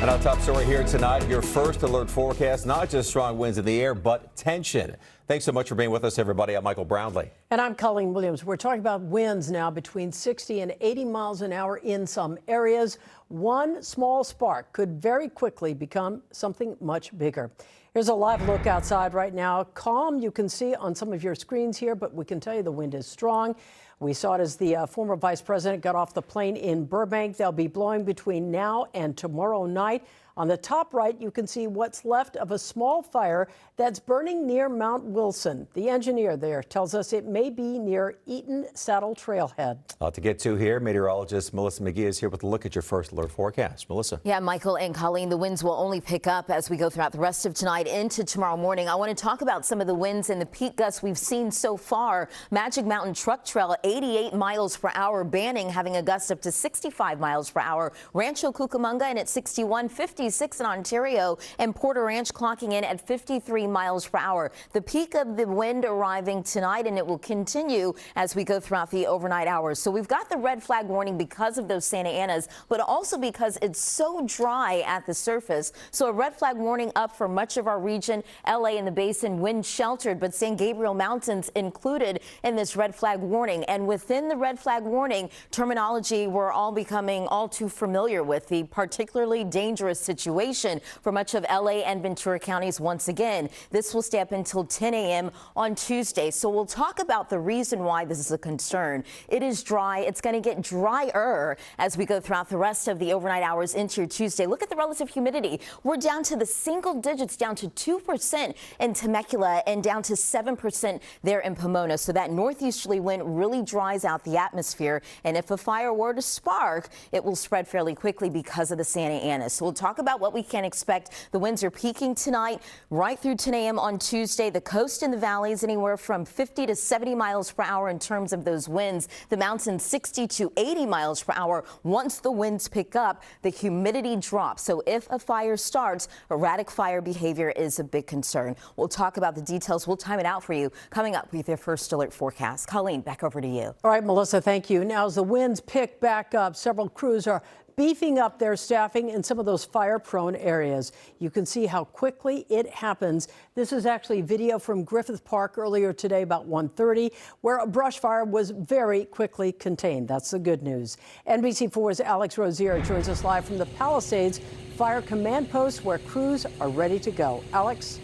And our top story here tonight, your first alert forecast, not just strong winds in the air, but tension. Thanks so much for being with us, everybody. I'm Michael Brownlee. And I'm Colleen Williams. We're talking about winds now between 60 and 80 miles an hour in some areas. One small spark could very quickly become something much bigger. Here's a live look outside right now. Calm, you can see on some of your screens here, but we can tell you the wind is strong. We saw it as the former vice president got off the plane in Burbank. They'll be blowing between now and tomorrow night. On the top right, you can see what's left of a small fire that's burning near Mount Wilson. The engineer there tells us it may be near Eaton Saddle Trailhead. A lot to get to here. Meteorologist Melissa McGee is here with a look at your first alert forecast. Melissa. Yeah, Michael and Colleen, the winds will only pick up as we go throughout the rest of tonight into tomorrow morning. I want to talk about some of the winds and the peak gusts we've seen so far. Magic Mountain Truck Trail, 88 miles per hour. Banning having a gust up to 65 miles per hour. Rancho Cucamonga and at 61, 50 56 in Ontario, and Porter Ranch clocking in at 53 miles per hour. The peak of the wind arriving tonight, and it will continue as we go throughout the overnight hours. So we've got the red flag warning because of those Santa Anas, but also because it's so dry at the surface. So a red flag warning up for much of our region. LA and the Basin wind sheltered, but San Gabriel Mountains included in this red flag warning. And within the red flag warning terminology, we're all becoming all too familiar with the particularly dangerous situation for much of LA and Ventura counties once again. This will stay up until 10 a.m. on Tuesday. So we'll talk about the reason why this is a concern. It is dry. It's going to get drier as we go throughout the rest of the overnight hours into Tuesday. Look at the relative humidity. We're down to the single digits, down to 2% in Temecula and down to 7% there in Pomona. So that northeasterly wind really dries out the atmosphere. And if a fire were to spark, it will spread fairly quickly because of the Santa Ana. So we'll talk about what we can expect. The winds are peaking tonight right through 10 a.m. on Tuesday. The coast and the valleys anywhere from 50 to 70 miles per hour in terms of those winds. The mountains 60 to 80 miles per hour. Once the winds pick up, the humidity drops. So if a fire starts, erratic fire behavior is a big concern. We'll talk about the details. We'll time it out for you coming up with your first alert forecast. Colleen, back over to you. All right, Melissa, thank you. Now, as the winds pick back up, several crews are beefing up their staffing in some of those fire-prone areas. You can see how quickly it happens. This is actually video from Griffith Park earlier today about 1:30, where a brush fire was very quickly contained. That's the good news. NBC4's Alex Rozier joins us live from the Palisades Fire Command Post, where crews are ready to go. Alex?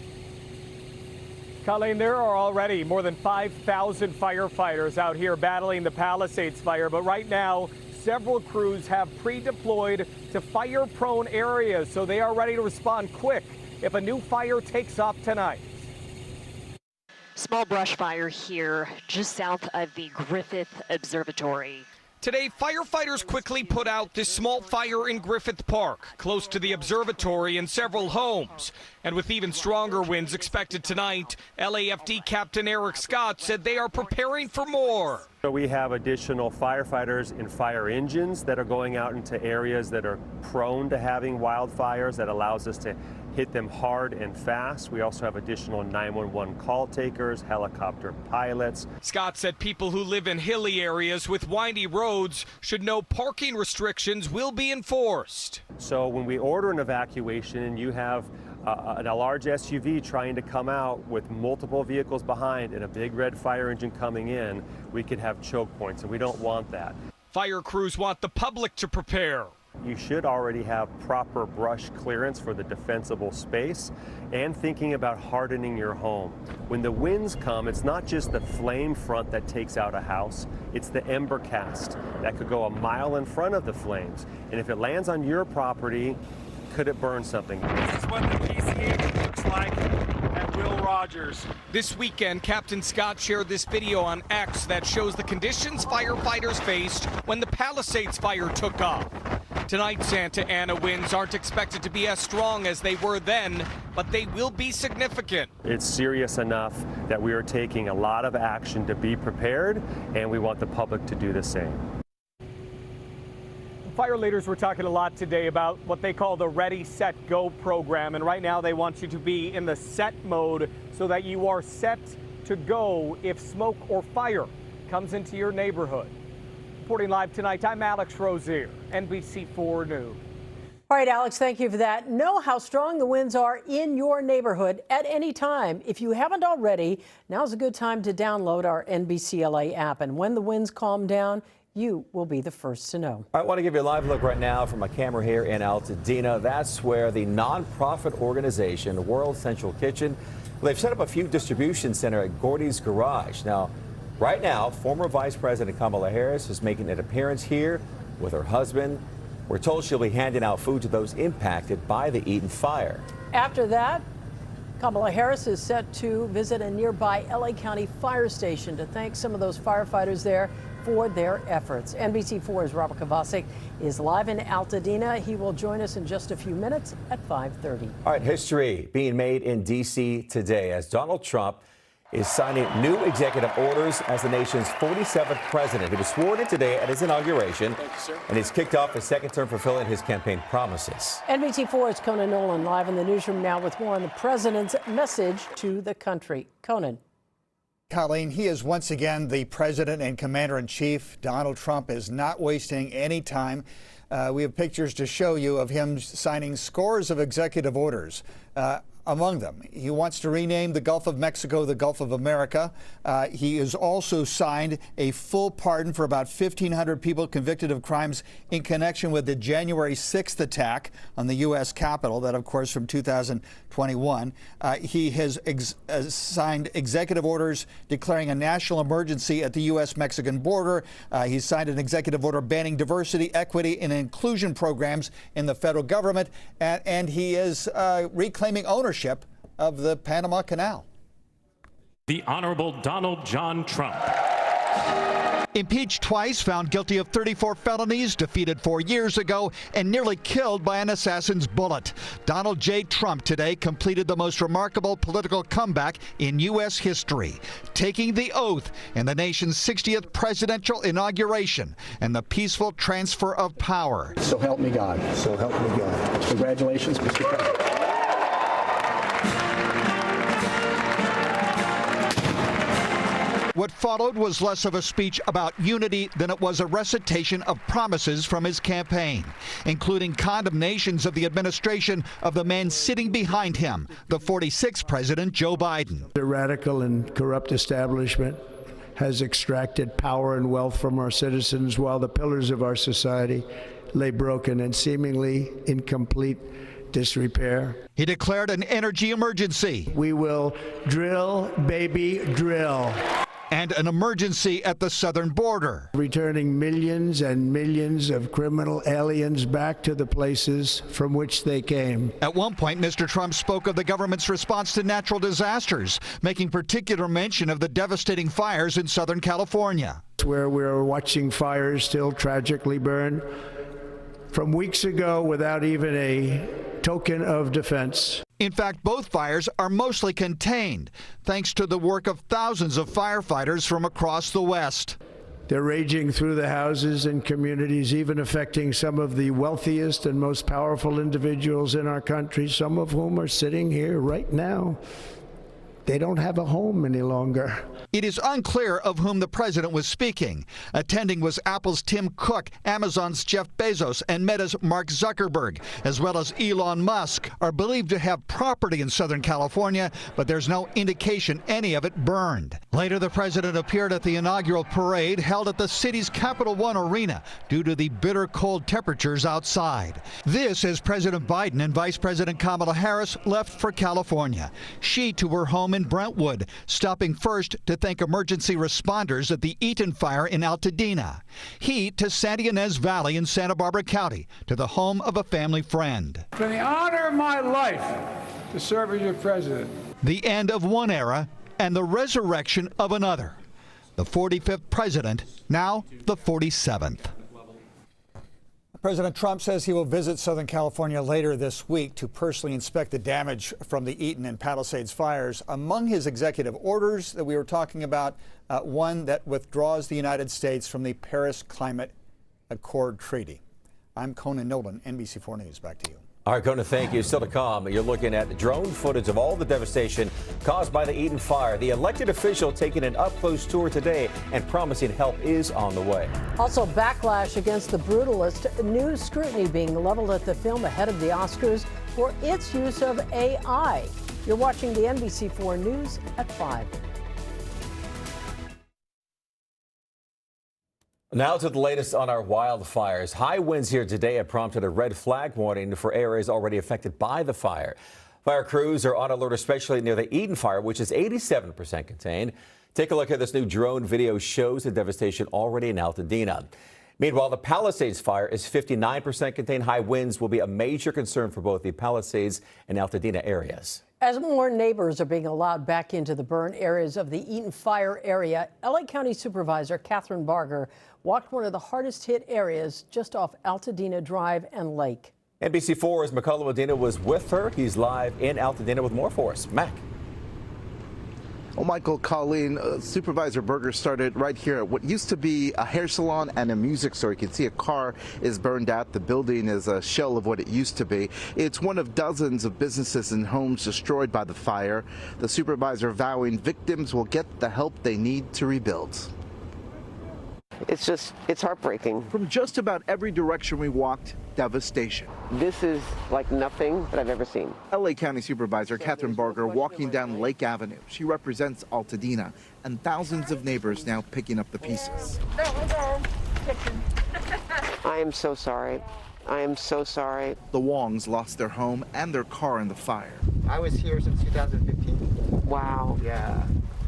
Colleen, there are already more than 5,000 firefighters out here battling the Palisades fire, but right now, several crews have pre-deployed to fire-prone areas, so they are ready to respond quick if a new fire takes off tonight. Small brush fire here just south of the Griffith Observatory. Today, firefighters quickly put out this small fire in Griffith Park, close to the observatory and several homes. And with even stronger winds expected tonight, LAFD Captain Eric Scott said they are preparing for more. So we have additional firefighters and fire engines that are going out into areas that are prone to having wildfires. That allows us to hit them hard and fast. We also have additional 911 call takers, helicopter pilots. Scott said people who live in hilly areas with windy roads should know parking restrictions will be enforced. So when we order an evacuation and you have a large SUV trying to come out with multiple vehicles behind and a big red fire engine coming in, we could have choke points, and we don't want that. Fire crews want the public to prepare. You should already have proper brush clearance for the defensible space and thinking about hardening your home. When the winds come, it's not just the flame front that takes out a house, it's the ember cast that could go a mile in front of the flames. And if it lands on your property, could it burn something? This is what the PCH looks like at Will Rogers. This weekend, Captain Scott shared this video on X that shows the conditions firefighters faced when the Palisades fire took off. Tonight, Santa Ana winds aren't expected to be as strong as they were then, but they will be significant. It's serious enough that we are taking a lot of action to be prepared, and we want the public to do the same. Fire leaders were talking a lot today about what they call the Ready, Set, Go program. And right now they want you to be in the set mode so that you are set to go if smoke or fire comes into your neighborhood. Reporting live tonight, I'm Alex Rozier, NBC4 News. All right, Alex, thank you for that. Know how strong the winds are in your neighborhood at any time. If you haven't already, now's a good time to download our NBC LA app. And when the winds calm down, you will be the first to know. I want to give you a live look right now from my camera here in Altadena. That's where the nonprofit organization World Central Kitchen, they've set up a food distribution center at Gordy's Garage. Now, right now, former Vice President Kamala Harris is making an appearance here with her husband. We're told she'll be handing out food to those impacted by the Eaton fire. After that, Kamala Harris is set to visit a nearby LA County fire station to thank some of those firefighters there for their efforts. NBC4's Robert Kovacic is live in Altadena. He will join us in just a few minutes at 5:30. All right, history being made in D.C. today as Donald Trump is signing new executive orders as the nation's 47th president. He was sworn in today at his inauguration, and he's kicked off his second term fulfilling his campaign promises. NBC4's Conan Nolan live in the newsroom now with more on the president's message to the country. Conan. Colleen, he is once again the president and commander-in-chief. Donald Trump is not wasting any time. We have pictures to show you of him signing scores of executive orders. Among them, he wants to rename the Gulf of Mexico the Gulf of America. He has also signed a full pardon for about 1,500 people convicted of crimes in connection with the January 6th attack on the U.S. Capitol, that, of course, from 2021. He has signed executive orders declaring a national emergency at the U.S.-Mexican border. He's signed an executive order banning diversity, equity, and inclusion programs in the federal government, and he is reclaiming ownership of the Panama Canal. The Honorable Donald John Trump. Impeached twice, found guilty of 34 felonies, defeated 4 years ago, and nearly killed by an assassin's bullet. Donald J. Trump today completed the most remarkable political comeback in U.S. history, taking the oath in the nation's 60th presidential inauguration and the peaceful transfer of power. So help me God. So help me God. Congratulations, Mr. President. What followed was less of a speech about unity than it was a recitation of promises from his campaign, including condemnations of the administration of the man sitting behind him, the 46th President Joe Biden. The radical and corrupt establishment has extracted power and wealth from our citizens while the pillars of our society lay broken and seemingly in complete disrepair. He declared an energy emergency. We will drill, baby, drill. And an emergency at the southern border. Returning millions and millions of criminal aliens back to the places from which they came. At one point, Mr. Trump spoke of the government's response to natural disasters, making particular mention of the devastating fires in Southern California. Where we're watching fires still tragically burn from weeks ago without even a token of defense. In fact, both fires are mostly contained, thanks to the work of thousands of firefighters from across the West. They're raging through the houses and communities, even affecting some of the wealthiest and most powerful individuals in our country, some of whom are sitting here right now. They don't have a home any longer. It is unclear of whom the president was speaking. Attending was Apple's Tim Cook, Amazon's Jeff Bezos, and Meta's Mark Zuckerberg, as well as Elon Musk, are believed to have property in Southern California, but there's no indication any of it burned. Later, the president appeared at the inaugural parade held at the city's Capital One Arena due to the bitter cold temperatures outside. This as President Biden and Vice President Kamala Harris left for California. She to her home in Brentwood, stopping first to thank emergency responders at the Eaton fire in Altadena. He to Santa Ynez Valley in Santa Barbara County, to the home of a family friend. It's been the honor of my life to serve as your president. The end of one era and the resurrection of another. The 45th president, now the 47th. President Trump says he will visit Southern California later this week to personally inspect the damage from the Eaton and Palisades fires. Among his executive orders that we were talking about, one that withdraws the United States from the Paris Climate Accord Treaty. I'm Conan Nolan, NBC4 News. Back to you. All right, Conan, thank you. Still to come, you're looking at drone footage of all the devastation caused by the Eaton fire. The elected official taking an up-close tour today and promising help is on the way. Also, backlash against the brutalist, new scrutiny being leveled at the film ahead of the Oscars for its use of AI. You're watching the NBC4 News at 5. Now to the latest on our wildfires. High winds here today have prompted a red flag warning for areas already affected by the fire. Fire crews are on alert, especially near the Eaton fire, which is 87% contained. Take a look at this new drone video shows the devastation already in Altadena. Meanwhile, the Palisades fire is 59% contained. High winds will be a major concern for both the Palisades and Altadena areas. As more neighbors are being allowed back into the burn areas of the Eaton fire area, LA County Supervisor Catherine Barger walked one of the hardest hit areas just off Altadena Drive and Lake. NBC4's McCullough Medina was with her. He's live in Altadena with more for us. Mac. Well, Michael, Colleen, Supervisor Berger started right here at what used to be a hair salon and a music store. You can see a car is burned out. The building is a shell of what it used to be. It's one of dozens of businesses and homes destroyed by the fire. The supervisor vowing victims will get the help they need to rebuild. It's heartbreaking. From just about every direction we walked, devastation. This is like nothing that I've ever seen. LA County Supervisor Catherine Barger walking down Lake Avenue. She represents Altadena and thousands of neighbors now picking up the pieces. I am so sorry. I am so sorry. The Wongs lost their home and their car in the fire. I was here since 2015. Wow. Yeah.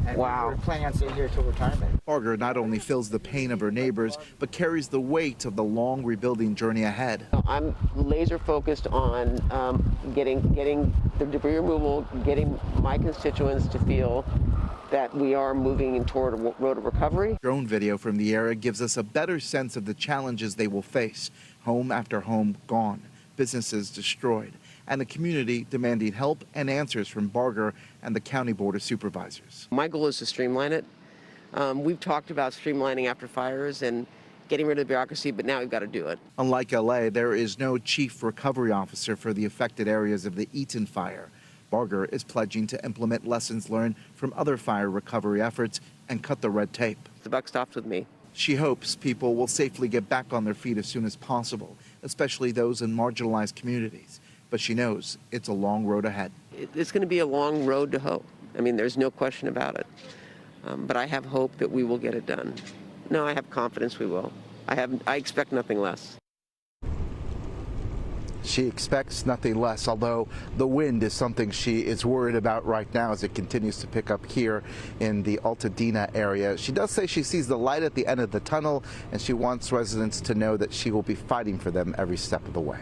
And wow. we were planning on staying here till retirement. Barger not only feels the pain of her neighbors, but carries the weight of the long rebuilding journey ahead. I'm laser focused on getting the debris removal, getting my constituents to feel that we are moving toward a road of recovery. Drone video from the area gives us a better sense of the challenges they will face. Home after home gone, businesses destroyed, and the community demanding help and answers from Barger and the County Board of Supervisors. My goal is to streamline it. We've talked about streamlining after fires and getting rid of the bureaucracy, but now we've got to do it. Unlike LA, there is no chief recovery officer for the affected areas of the Eaton fire. Barger is pledging to implement lessons learned from other fire recovery efforts and cut the red tape. The buck stops with me. She hopes people will safely get back on their feet as soon as possible, especially those in marginalized communities. But she knows it's a long road ahead. It's going to be a long road to hope. I mean, there's no question about it. But I have hope that we will get it done. No, I have confidence we will. I expect nothing less. She expects nothing less, although the wind is something she is worried about right now as it continues to pick up here in the Altadena area. She does say she sees the light at the end of the tunnel, and she wants residents to know that she will be fighting for them every step of the way.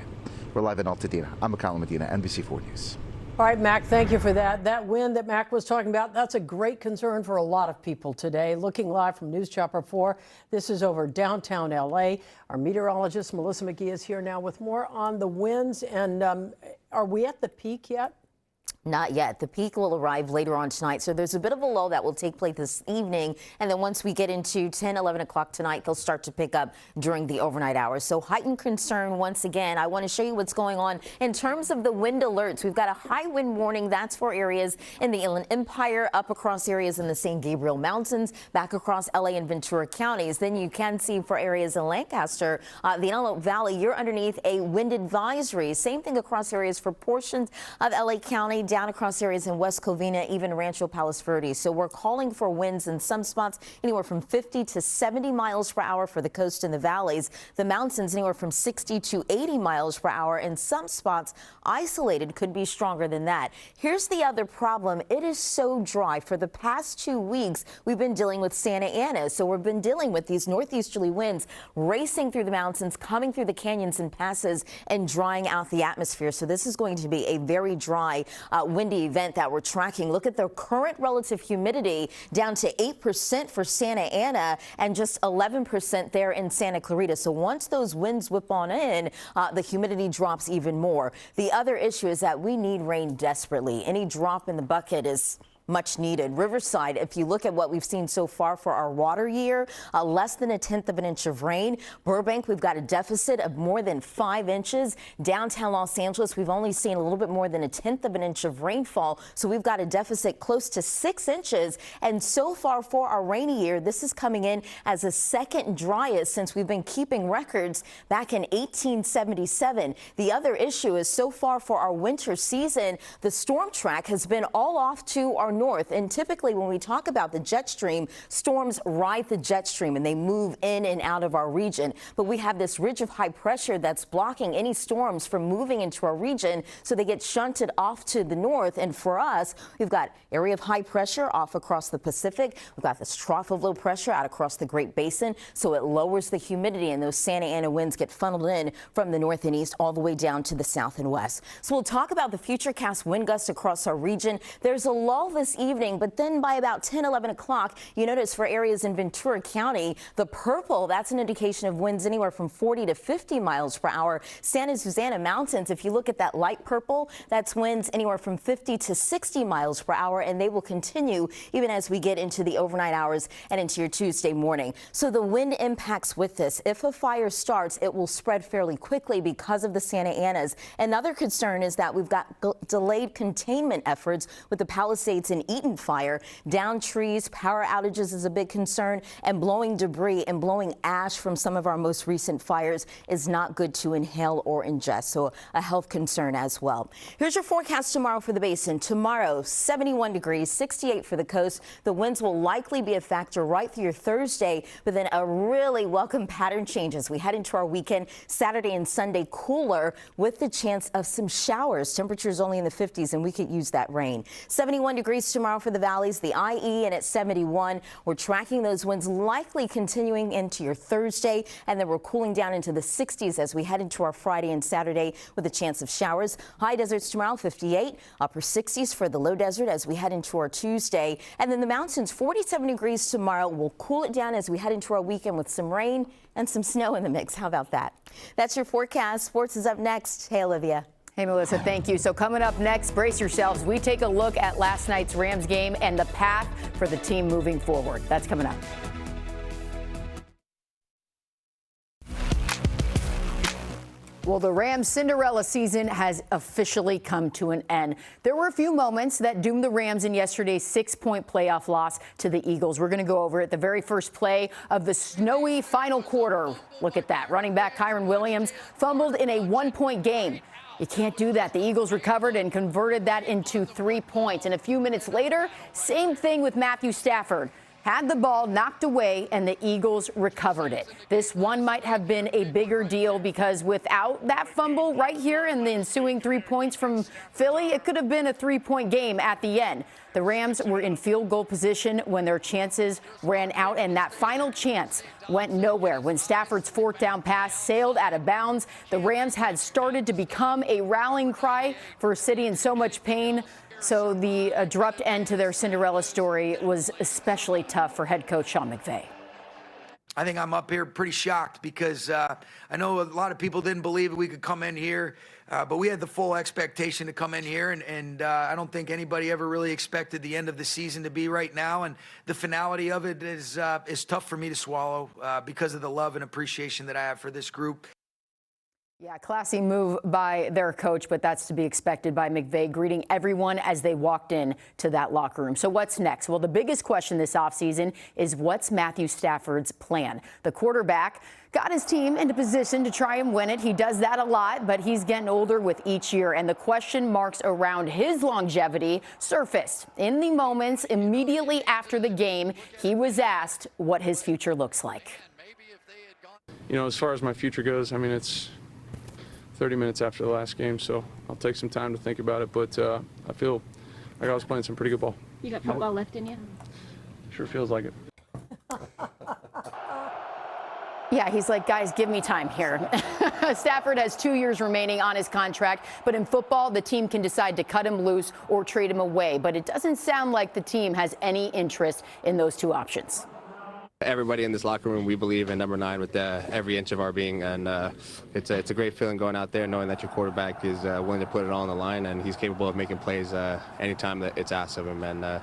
We're live in Altadena. I'm Mikhail Medina, NBC 4 News. All right, Mac, thank you for that. That wind that Mac was talking about, that's a great concern for a lot of people today. Looking live from News Chopper 4, this is over downtown L.A. Our meteorologist, Melissa McGee, is here now with more on the winds. And are we at the peak yet? Not yet. The peak will arrive later on tonight. So there's a bit of a lull that will take place this evening. And then once we get into 10, 11 o'clock tonight, they'll start to pick up during the overnight hours. So heightened concern once again. I want to show you what's going on in terms of the wind alerts. We've got a high wind warning. That's for areas in the Inland Empire, up across areas in the San Gabriel Mountains, back across LA and Ventura counties. Then you can see for areas in Lancaster, the Antelope Valley, you're underneath a wind advisory. Same thing across areas for portions of LA County, down across areas in West Covina, even Rancho Palos Verdes. So we're calling for winds in some spots anywhere from 50 to 70 miles per hour for the coast and the valleys. The mountains anywhere from 60 to 80 miles per hour. In some spots, isolated could be stronger than that. Here's the other problem. It is so dry. For the past 2 weeks, we've been dealing with Santa Ana. So we've been dealing with these northeasterly winds racing through the mountains, coming through the canyons and passes, and drying out the atmosphere. So this is going to be a very dry, windy event that we're tracking. Look at the current relative humidity, down to 8% for Santa Ana and just 11% there in Santa Clarita. So once those winds whip on in, the humidity drops even more. The other issue is that we need rain desperately. Any drop in the bucket is much needed. Riverside, if you look at what we've seen so far for our water year, less than 1/10 of an inch of rain. Burbank, we've got a deficit of more than 5 inches. Downtown Los Angeles, we've only seen a little bit more than 1/10 of an inch of rainfall. So we've got a deficit close to 6 inches. And so far for our rainy year, this is coming in as the second driest since we've been keeping records back in 1877. The other issue is so far for our winter season, the storm track has been all off to our north. And typically when we talk about the jet stream, storms ride the jet stream and they move in and out of our region. But we have this ridge of high pressure that's blocking any storms from moving into our region. So they get shunted off to the north. And for us, we've got area of high pressure off across the Pacific. We've got this trough of low pressure out across the Great Basin. So it lowers the humidity and those Santa Ana winds get funneled in from the north and east all the way down to the south and west. So we'll talk about the futurecast wind gusts across our region. There's a lull this this evening, but then by about 10, 11 o'clock, you notice for areas in Ventura County, the purple, that's an indication of winds anywhere from 40 to 50 miles per hour. Santa Susana Mountains, if you look at that light purple, that's winds anywhere from 50 to 60 miles per hour, and they will continue even as we get into the overnight hours and into your Tuesday morning. So the wind impacts with this. If a fire starts, it will spread fairly quickly because of the Santa Anas. Another concern is that we've got delayed containment efforts with the Palisades and Eaton fire. Down trees, power outages is a big concern, and blowing debris and blowing ash from some of our most recent fires is not good to inhale or ingest. So a health concern as well. Here's your forecast tomorrow for the basin. Tomorrow, 71 degrees, 68 for the coast. The winds will likely be a factor right through your Thursday, but then a really welcome pattern change as we head into our weekend. Saturday and Sunday cooler with the chance of some showers. Temperatures only in the 50s, and we could use that rain. 71 degrees tomorrow for the valleys, the IE, and at 71. We're tracking those winds likely continuing into your Thursday, and then we're cooling down into the 60s as we head into our Friday and Saturday with a chance of showers. High deserts tomorrow, 58, upper 60s for the low desert as we head into our Tuesday. And then the mountains, 47 degrees tomorrow. We'll cool it down as we head into our weekend with some rain and some snow in the mix. How about that? That's your forecast. Sports is up next. Hey, Olivia. Hey, Melissa, thank you. So coming up next, brace yourselves. We take a look at last night's Rams game and the path for the team moving forward. That's coming up. Well, the Rams' Cinderella season has officially come to an end. There were a few moments that doomed the Rams in yesterday's 6-point playoff loss to the Eagles. We're going to go over it. The very first play of the snowy final quarter. Look at that. Running back Kyron Williams fumbled in a 1-point game. You can't do that. The Eagles recovered and converted that into 3 points. And a few minutes later, same thing with Matthew Stafford. Had the ball knocked away, and the Eagles recovered it. This one might have been a bigger deal because without that fumble right here and the ensuing 3 points from Philly, it could have been a 3-point game at the end. The Rams were in field goal position when their chances ran out, and that final chance went nowhere. When Stafford's fourth down pass sailed out of bounds, the Rams had started to become a rallying cry for a city in so much pain. So the abrupt end to their Cinderella story was especially tough for head coach Sean McVay. I think I'm up here pretty shocked because I know a lot of people didn't believe we could come in here, but we had the full expectation to come in here, and I don't think anybody ever really expected the end of the season to be right now, and the finality of it is tough for me to swallow because of the love and appreciation that I have for this group. Yeah, classy move by their coach, but that's to be expected by McVay, greeting everyone as they walked in to that locker room. So what's next? Well, the biggest question this offseason is what's Matthew Stafford's plan? The quarterback got his team into position to try and win it. He does that a lot, but he's getting older with each year, and the question marks around his longevity surfaced. In the moments immediately after the game, he was asked what his future looks like. You know, as far as my future goes, I mean, it's 30 minutes after the last game, so I'll take some time to think about it, but I feel like I was playing some pretty good ball. You got football left in you? Sure feels like it. Yeah, he's like, guys, give me time here. Stafford has 2 years remaining on his contract, but in football, the team can decide to cut him loose or trade him away, but it doesn't sound like the team has any interest in those two options. Everybody in this locker room, we believe in number 9 with every inch of our being, and it's a great feeling going out there knowing that your quarterback is willing to put it all on the line, and he's capable of making plays anytime that it's asked of him. And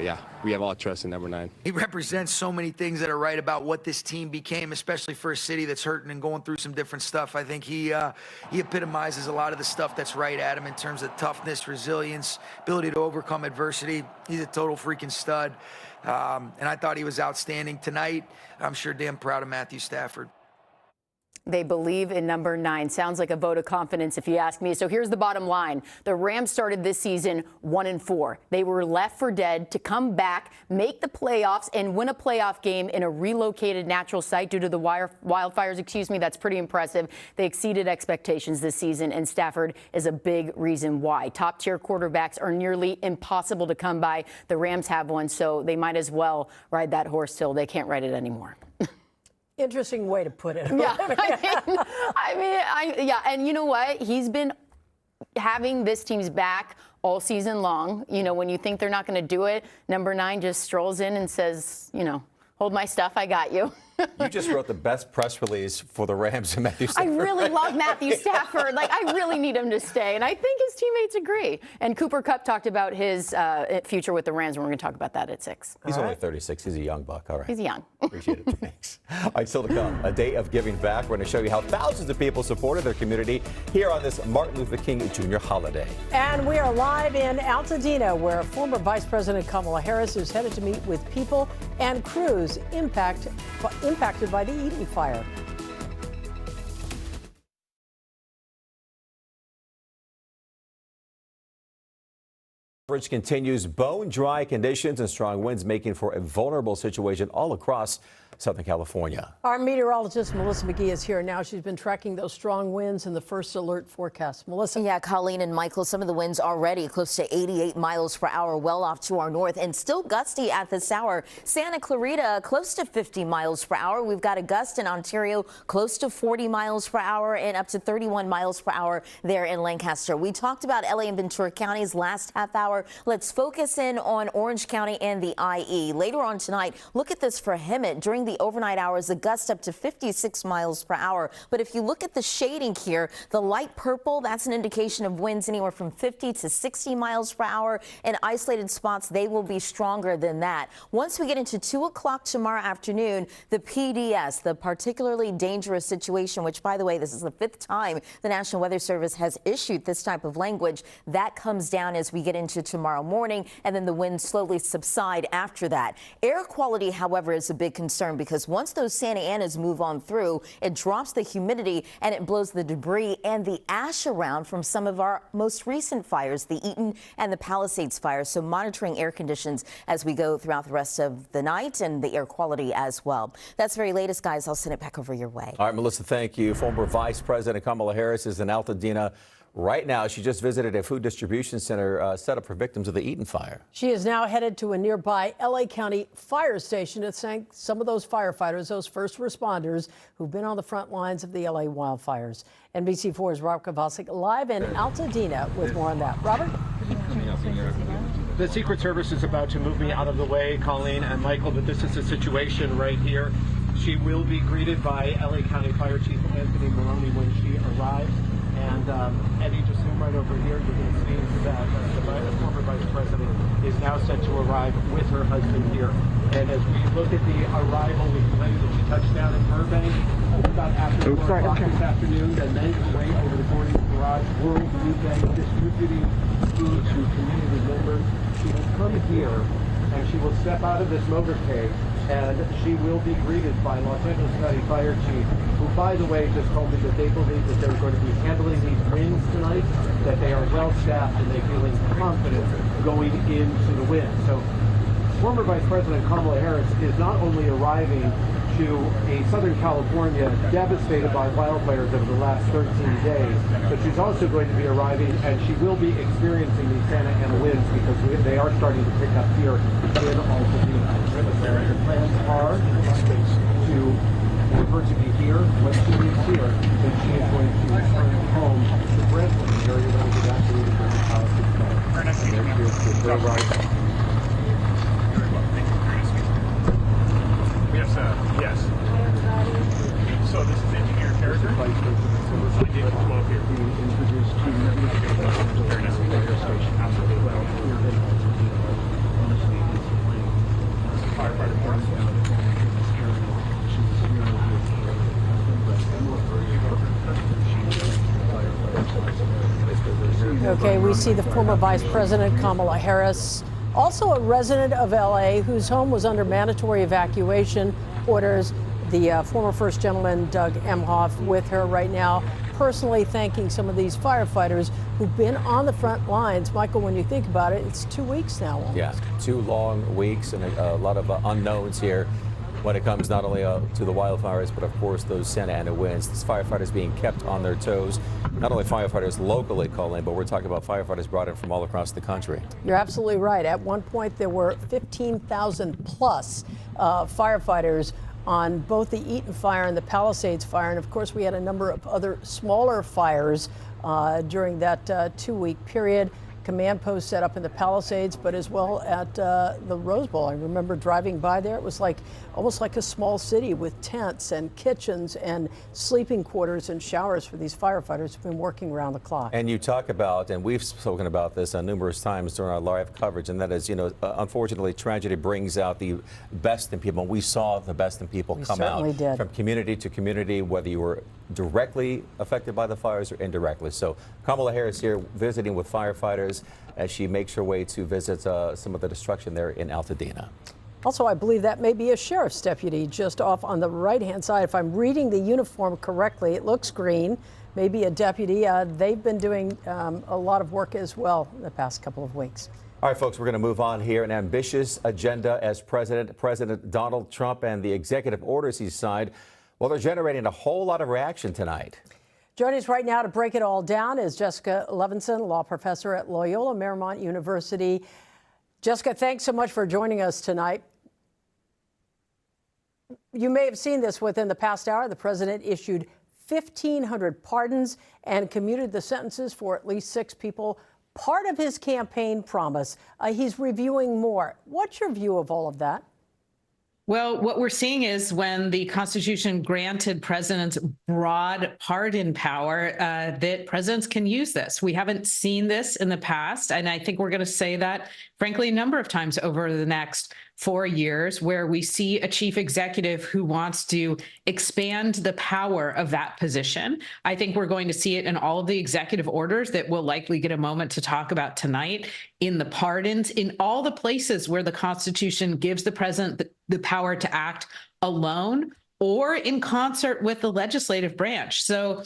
yeah, we have all trust in number 9. He represents so many things that are right about what this team became, especially for a city that's hurting and going through some different stuff. I think he epitomizes a lot of the stuff that's right at him in terms of toughness, resilience, ability to overcome adversity. He's a total freaking stud. And I thought he was outstanding tonight. I'm sure damn proud of Matthew Stafford. They believe in number 9. Sounds like a vote of confidence if you ask me. So here's the bottom line. The Rams started this season 1-4. They were left for dead to come back, make the playoffs, and win a playoff game in a relocated natural site due to the wildfires. That's pretty impressive. They exceeded expectations this season, and Stafford is a big reason why. Top-tier quarterbacks are nearly impossible to come by. The Rams have one, so they might as well ride that horse till they can't ride it anymore. Interesting way to put it. Yeah, yeah, and you know what? He's been having this team's back all season long. You know, when you think they're not going to do it, number 9 just strolls in and says, you know, hold my stuff, I got you. You just wrote the best press release for the Rams and Matthew Stafford. I really love Matthew Stafford. Like, I really need him to stay, and I think his teammates agree. And Cooper Kupp talked about his future with the Rams, and we're going to talk about that at 6. He's only 36. He's a young buck. All right. He's young. Appreciate it. Thanks. All right, still to come, a day of giving back. We're going to show you how thousands of people supported their community here on this Martin Luther King Jr. holiday. And we are live in Altadena, where former Vice President Kamala Harris is headed to meet with people and crews impacted by the Eden fire. Coverage continues. Bone dry conditions and strong winds making for a vulnerable situation all across Southern California. Our meteorologist Melissa McGee is here now. She's been tracking those strong winds in the first alert forecast. Melissa. Yeah, Colleen and Michael, some of the winds already close to 88 miles per hour, well off to our north, and still gusty at this hour. Santa Clarita close to 50 miles per hour. We've got a gust in Ontario close to 40 miles per hour and up to 31 miles per hour there in Lancaster. We talked about LA and Ventura counties last half hour. Let's focus in on Orange County and the IE. Later on tonight, look at this for Hemet. During the overnight hours, the gust up to 56 miles per hour. But if you look at the shading here, the light purple, that's an indication of winds anywhere from 50 to 60 miles per hour. In isolated spots, they will be stronger than that. Once we get into 2 o'clock tomorrow afternoon, the PDS, the particularly dangerous situation, which, by the way, this is the 5th time the National Weather Service has issued this type of language, that comes down as we get into tomorrow morning, and then the winds slowly subside after that. Air quality, however, is a big concern because once those Santa Anas move on through, it drops the humidity and it blows the debris and the ash around from some of our most recent fires, the Eaton and the Palisades fires. So monitoring air conditions as we go throughout the rest of the night and the air quality as well. That's the very latest, guys. I'll send it back over your way. All right, Melissa, thank you. Former Vice President Kamala Harris is in Altadena right now. She just visited a food distribution center set up for victims of the Eaton fire. She is now headed to a nearby LA County fire station to thank some of those firefighters, those first responders who've been on the front lines of the LA wildfires. NBC4's Robert Kovacic live in Altadena with more on that. Robert? The Secret Service is about to move me out of the way, Colleen and Michael, but this is the situation right here. She will be greeted by LA County Fire Chief Anthony Maroney when she arrives. And Eddie, just zoom right over here. You're going to see that the former Vice President is now set to arrive with her husband here. And as we look at the arrival, we can tell you that she touched down in Burbank about after 4 o'clock this afternoon, and then away over the Gordon Garage World Food Bank, distributing food to community members. She will come here and she will step out of this motorcade, and she will be greeted by Los Angeles County Fire Chief, who, by the way, just told me that they believe that they're going to be handling these winds tonight, that they are well staffed and they're feeling confident going into the wind. So former Vice President Kamala Harris is not only arriving to a Southern California devastated by wildfires over the last 13 days, but she's also going to be arriving and she will be experiencing these Santa Ana winds because they are starting to pick up here in Altadena. The plans are for her to be here. When she is here, then she is going to return home to Brentwood, the area that was evacuated from the Palisades fire. And there's her arrival. Yes. So this is engineer character. I did 12 here. Introduced to very necessary station. Absolutely. Okay, we see the former Vice President Kamala Harris, also a resident of LA whose home was under mandatory evacuation orders. The former First Gentleman, Doug Emhoff, with her right now, personally thanking some of these firefighters who've been on the front lines. Michael, when you think about it, it's 2 weeks now almost. Yeah, 2 long weeks and a lot of unknowns here when it comes not only to the wildfires, but of course those Santa Ana winds. These firefighters being kept on their toes. Not only firefighters locally calling, but we're talking about firefighters brought in from all across the country. You're absolutely right. At one point, there were 15,000 plus firefighters on both the Eaton fire and the Palisades fire. And of course, we had a number of other smaller fires during that 2-week period. Command post set up in the Palisades, but as well at the Rose Bowl. I remember driving by there. It was like almost like a small city with tents and kitchens and sleeping quarters and showers for these firefighters who've been working around the clock. And you talk about, and we've spoken about this numerous times during our live coverage, and that is, unfortunately, tragedy brings out the best in people. And we saw the best in people come out from community to community, whether you were directly affected by the fires or indirectly. So Kamala Harris here visiting with firefighters as she makes her way to visit some of the destruction there in Altadena. Also, I believe that may be a sheriff's deputy just off on the right-hand side. If I'm reading the uniform correctly, it looks green, maybe a deputy. They've been doing a lot of work as well in the past couple of weeks. All right, folks, we're going to move on here. An ambitious agenda as President Donald Trump and the executive orders he signed. Well, they're generating a whole lot of reaction tonight. Joining us right now to break it all down is Jessica Levinson, law professor at Loyola Marymount University. Jessica, thanks so much for joining us tonight. You may have seen this within the past hour. The president issued 1,500 pardons and commuted the sentences for at least 6 people. Part of his campaign promise, he's reviewing more. What's your view of all of that? Well, what we're seeing is when the Constitution granted presidents broad pardon power, that presidents can use this. We haven't seen this in the past, and I think we're going to say that, frankly, a number of times over the next 4 years, where we see a chief executive who wants to expand the power of that position. I think we're going to see it in all of the executive orders that we'll likely get a moment to talk about tonight, in the pardons, in all the places where the Constitution gives the president the power to act alone or in concert with the legislative branch. So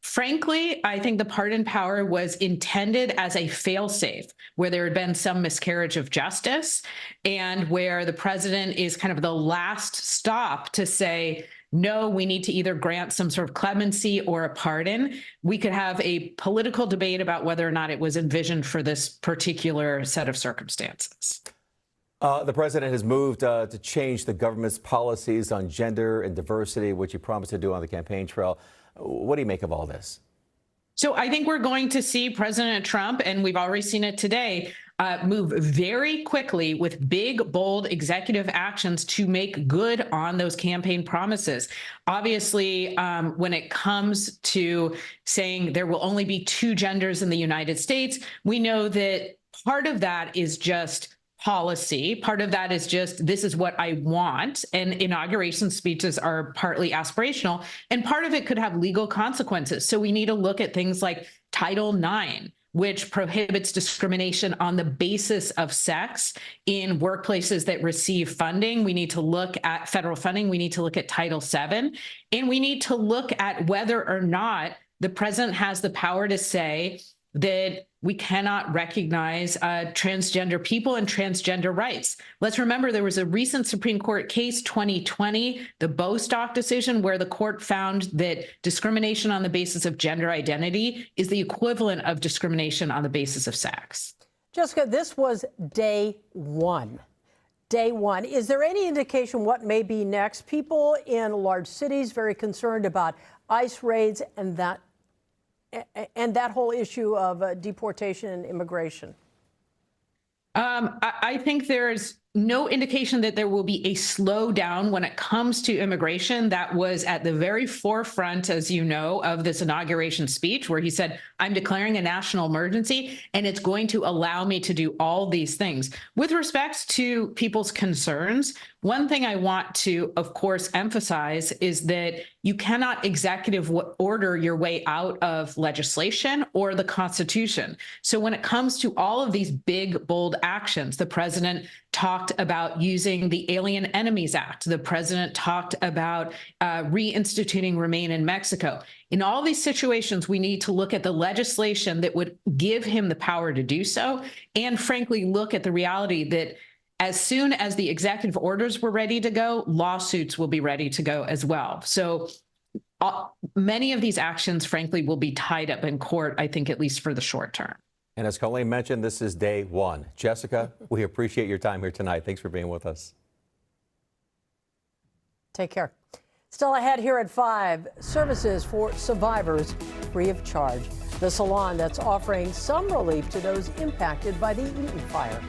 frankly, I think the pardon power was intended as a fail-safe, where there had been some miscarriage of justice and where the president is kind of the last stop to say, no, we need to either grant some sort of clemency or a pardon. We could have a political debate about whether or not it was envisioned for this particular set of circumstances. The president has moved to change the government's policies on gender and diversity, which he promised to do on the campaign trail. What do you make of all this? So I think we're going to see President Trump, and we've already seen it today, move very quickly with big, bold executive actions to make good on those campaign promises. Obviously, when it comes to saying there will only be 2 genders in the United States, we know that part of that is just policy. Part of that is just, this is what I want. And inauguration speeches are partly aspirational, and part of it could have legal consequences. So we need to look at things like Title IX, which prohibits discrimination on the basis of sex in workplaces that receive funding. We need to look at federal funding. We need to look at Title VII. And we need to look at whether or not the president has the power to say that we cannot recognize transgender people and transgender rights. Let's remember there was a recent Supreme Court case, 2020, the Bostock decision, where the court found that discrimination on the basis of gender identity is the equivalent of discrimination on the basis of sex. Jessica, this was day one. Day one. Is there any indication what may be next? People in large cities very concerned about ICE raids and that whole issue of deportation and immigration. I think there's no indication that there will be a slowdown when it comes to immigration. That was at the very forefront, as you know, of this inauguration speech, where he said, I'm declaring a national emergency, and it's going to allow me to do all these things. With respect to people's concerns, one thing I want to, of course, emphasize is that you cannot executive order your way out of legislation or the Constitution. So when it comes to all of these big, bold actions, the president talked about using the Alien Enemies Act. The president talked about reinstituting Remain in Mexico. In all these situations, we need to look at the legislation that would give him the power to do so, and frankly, look at the reality that as soon as the executive orders were ready to go, lawsuits will be ready to go as well. So many of these actions, frankly, will be tied up in court, I think, at least for the short term. And as Colleen mentioned, this is day one. Jessica, we appreciate your time here tonight. Thanks for being with us. Take care. Still ahead here at 5, services for survivors free of charge. the salon that's offering some relief to those impacted by the Eaton fire.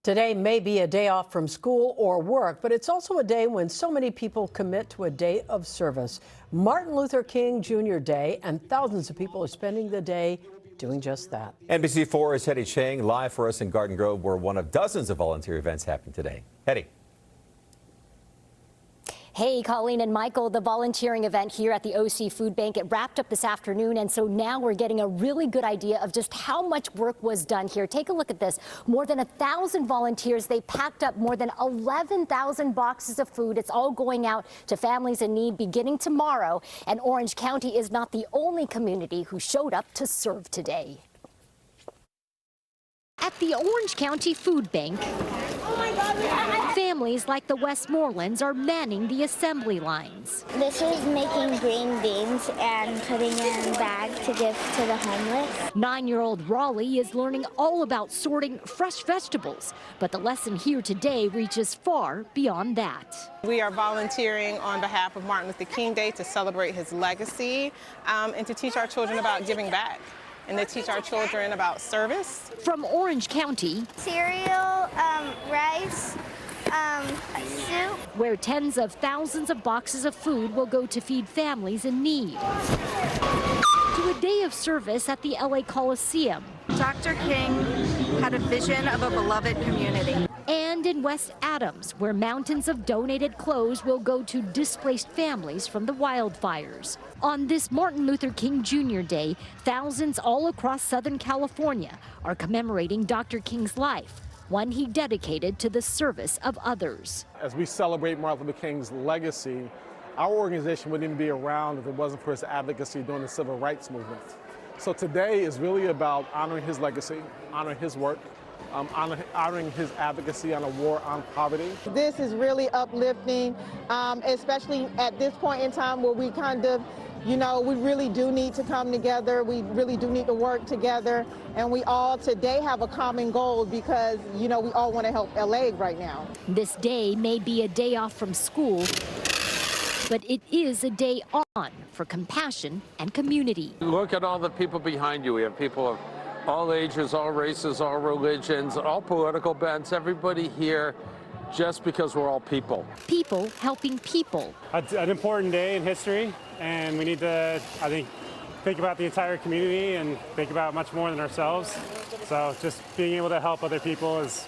Today may be a day off from school or work, but it's also a day when so many people commit to a day of service. Martin Luther King Jr. Day, and thousands of people are spending the day doing just that. NBC4's Hetty Chang live for us in Garden Grove, where one of dozens of volunteer events happened today. Hetty. Hey, Colleen and Michael, the volunteering event here at the OC Food Bank, it wrapped up this afternoon, and so now we're getting a really good idea of just how much work was done here. Take a look at this. More than 1,000 volunteers. They packed up more than 11,000 boxes of food. It's all going out to families in need beginning tomorrow, and Orange County is not the only community who showed up to serve today. At the Orange County Food Bank, families like the Westmorelands are manning the assembly lines. This is making green beans and putting it in a bag to give to the homeless. 9-year-old Raleigh is learning all about sorting fresh vegetables, but the lesson here today reaches far beyond that. We are volunteering on behalf of Martin Luther King Day to celebrate his legacy and to teach our children about giving back, and to teach our children about service. From Orange County, Cereal, rice, soup. Where tens of thousands of boxes of food will go to feed families in need. To a day of service at the LA Coliseum. Dr. King had a vision of a beloved community. And in West Adams, where mountains of donated clothes will go to displaced families from the wildfires. On this Martin Luther King Jr. Day, thousands all across Southern California are commemorating Dr. King's life, one he dedicated to the service of others. As we celebrate Martin Luther King's legacy, our organization wouldn't even be around if it wasn't for his advocacy during the civil rights movement. So today is really about honoring his legacy, honoring his work, honoring his advocacy on a war on poverty. This is really uplifting, especially at this point in time where we kind of, we really do need to come together. We really do need to work together. And we all today have a common goal because, we all want to help LA right now. This day may be a day off from school, but it is a day on for compassion and community. Look at all the people behind you. We have people of all ages, all races, all religions, all political bents, everybody here just because we're all people. People helping people. An important day in history, and we need to, I think about the entire community and think about much more than ourselves. So just being able to help other people is,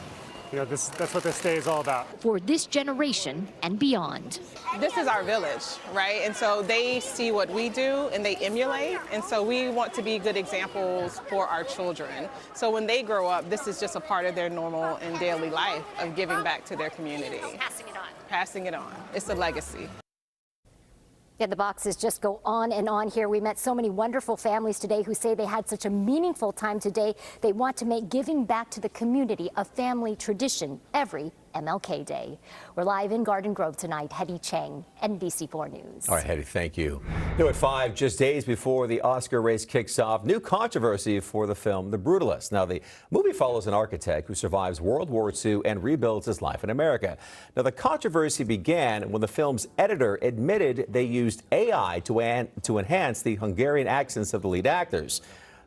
that's what this day is all about. For this generation and beyond. This is our village, right? And so they see what we do and they emulate. And so we want to be good examples for our children. So when they grow up, this is just a part of their normal and daily life of giving back to their community. Passing it on. Passing it on. It's a legacy. Yeah, the boxes just go on and on here. We met so many wonderful families today who say they had such a meaningful time today. They want to make giving back to the community a family tradition every MLK Day. We're live in Garden Grove tonight. Hetty Chang, NBC4 News. All right, Hetty, thank you. New at 5, just days before the Oscar race kicks off, new controversy for the film The Brutalist. Now, the movie follows an architect who survives World War II and rebuilds his life in America. Now, the controversy began when the film's editor admitted they used AI to enhance the Hungarian accents of the lead actors.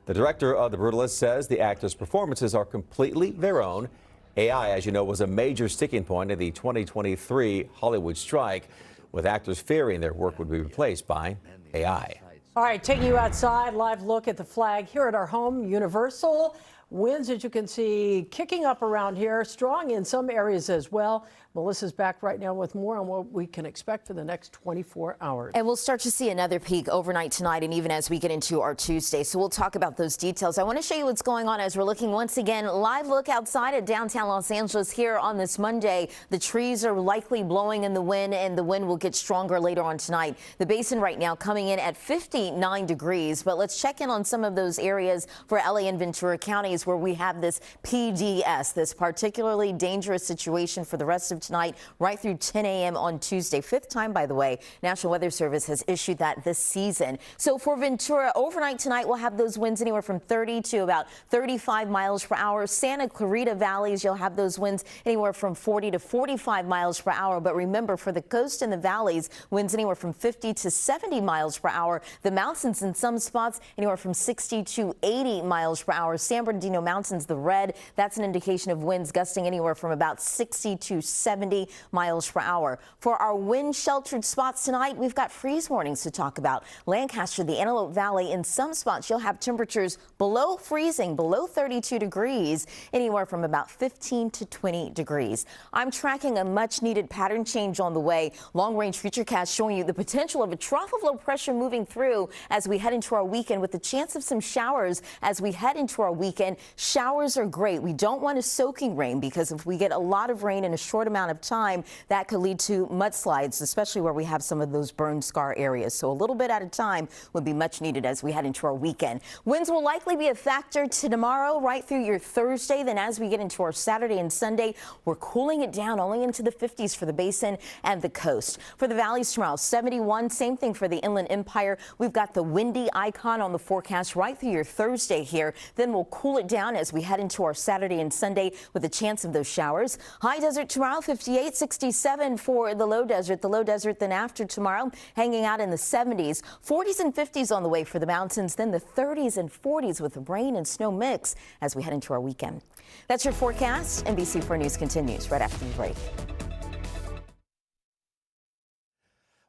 The director of The Brutalist says the actors' performances are completely their own. AI, as you know, was a major sticking point in the 2023 Hollywood strike, with actors fearing their work would be replaced by AI. All right, taking you outside, live look at the flag here at our home, Universal. Winds, as you can see, kicking up around here, strong in some areas as well. Melissa's back right now with more on what we can expect for the next 24 hours. And we'll start to see another peak overnight tonight and even as we get into our Tuesday. So we'll talk about those details. I want to show you what's going on as we're looking once again. Live look outside at downtown Los Angeles here on this Monday. The trees are likely blowing in the wind, and the wind will get stronger later on tonight. The basin right now coming in at 59 degrees. But let's check in on some of those areas for LA and Ventura counties. valleys where we have this PDS, this particularly dangerous situation for the rest of tonight, right through 10 a.m. on Tuesday. Fifth time, by the way, National Weather Service has issued that this season. So for Ventura, overnight tonight, we'll have those winds anywhere from 30 to about 35 miles per hour. Santa Clarita valleys, you'll have those winds anywhere from 40 to 45 miles per hour. But remember, for the coast and the valleys, winds anywhere from 50 to 70 miles per hour. The mountains in some spots anywhere from 60 to 80 miles per hour. San Bernardino Mountains, the red, that's an indication of winds gusting anywhere from about 60 to 70 miles per hour. For our wind sheltered spots tonight, we've got freeze warnings to talk about. Lancaster, the Antelope Valley, in some spots you'll have temperatures below freezing, below 32 degrees, anywhere from about 15 to 20 degrees. I'm tracking a much needed pattern change on the way. Long range futurecast showing you the potential of a trough of low pressure moving through as we head into our weekend, with the chance of some showers as we head into our weekend. Showers are great. We don't want a soaking rain, because if we get a lot of rain in a short amount of time, that could lead to mudslides, especially where we have some of those burn scar areas. So a little bit at a time would be much needed as we head into our weekend. Winds will likely be a factor to tomorrow right through your Thursday. Then as we get into our Saturday and Sunday, we're cooling it down only into the 50s for the basin and the coast. For the valleys tomorrow, 71, same thing for the Inland Empire. We've got the windy icon on the forecast right through your Thursday here. Then we'll cool it down as we head into our Saturday and Sunday with a chance of those showers. High desert tomorrow, 58, 67 for the low desert. The low desert then after tomorrow hanging out in the 70s, 40s and 50s on the way for the mountains, then the 30s and 40s with rain and snow mix as we head into our weekend. That's your forecast. NBC4 News continues right after the break.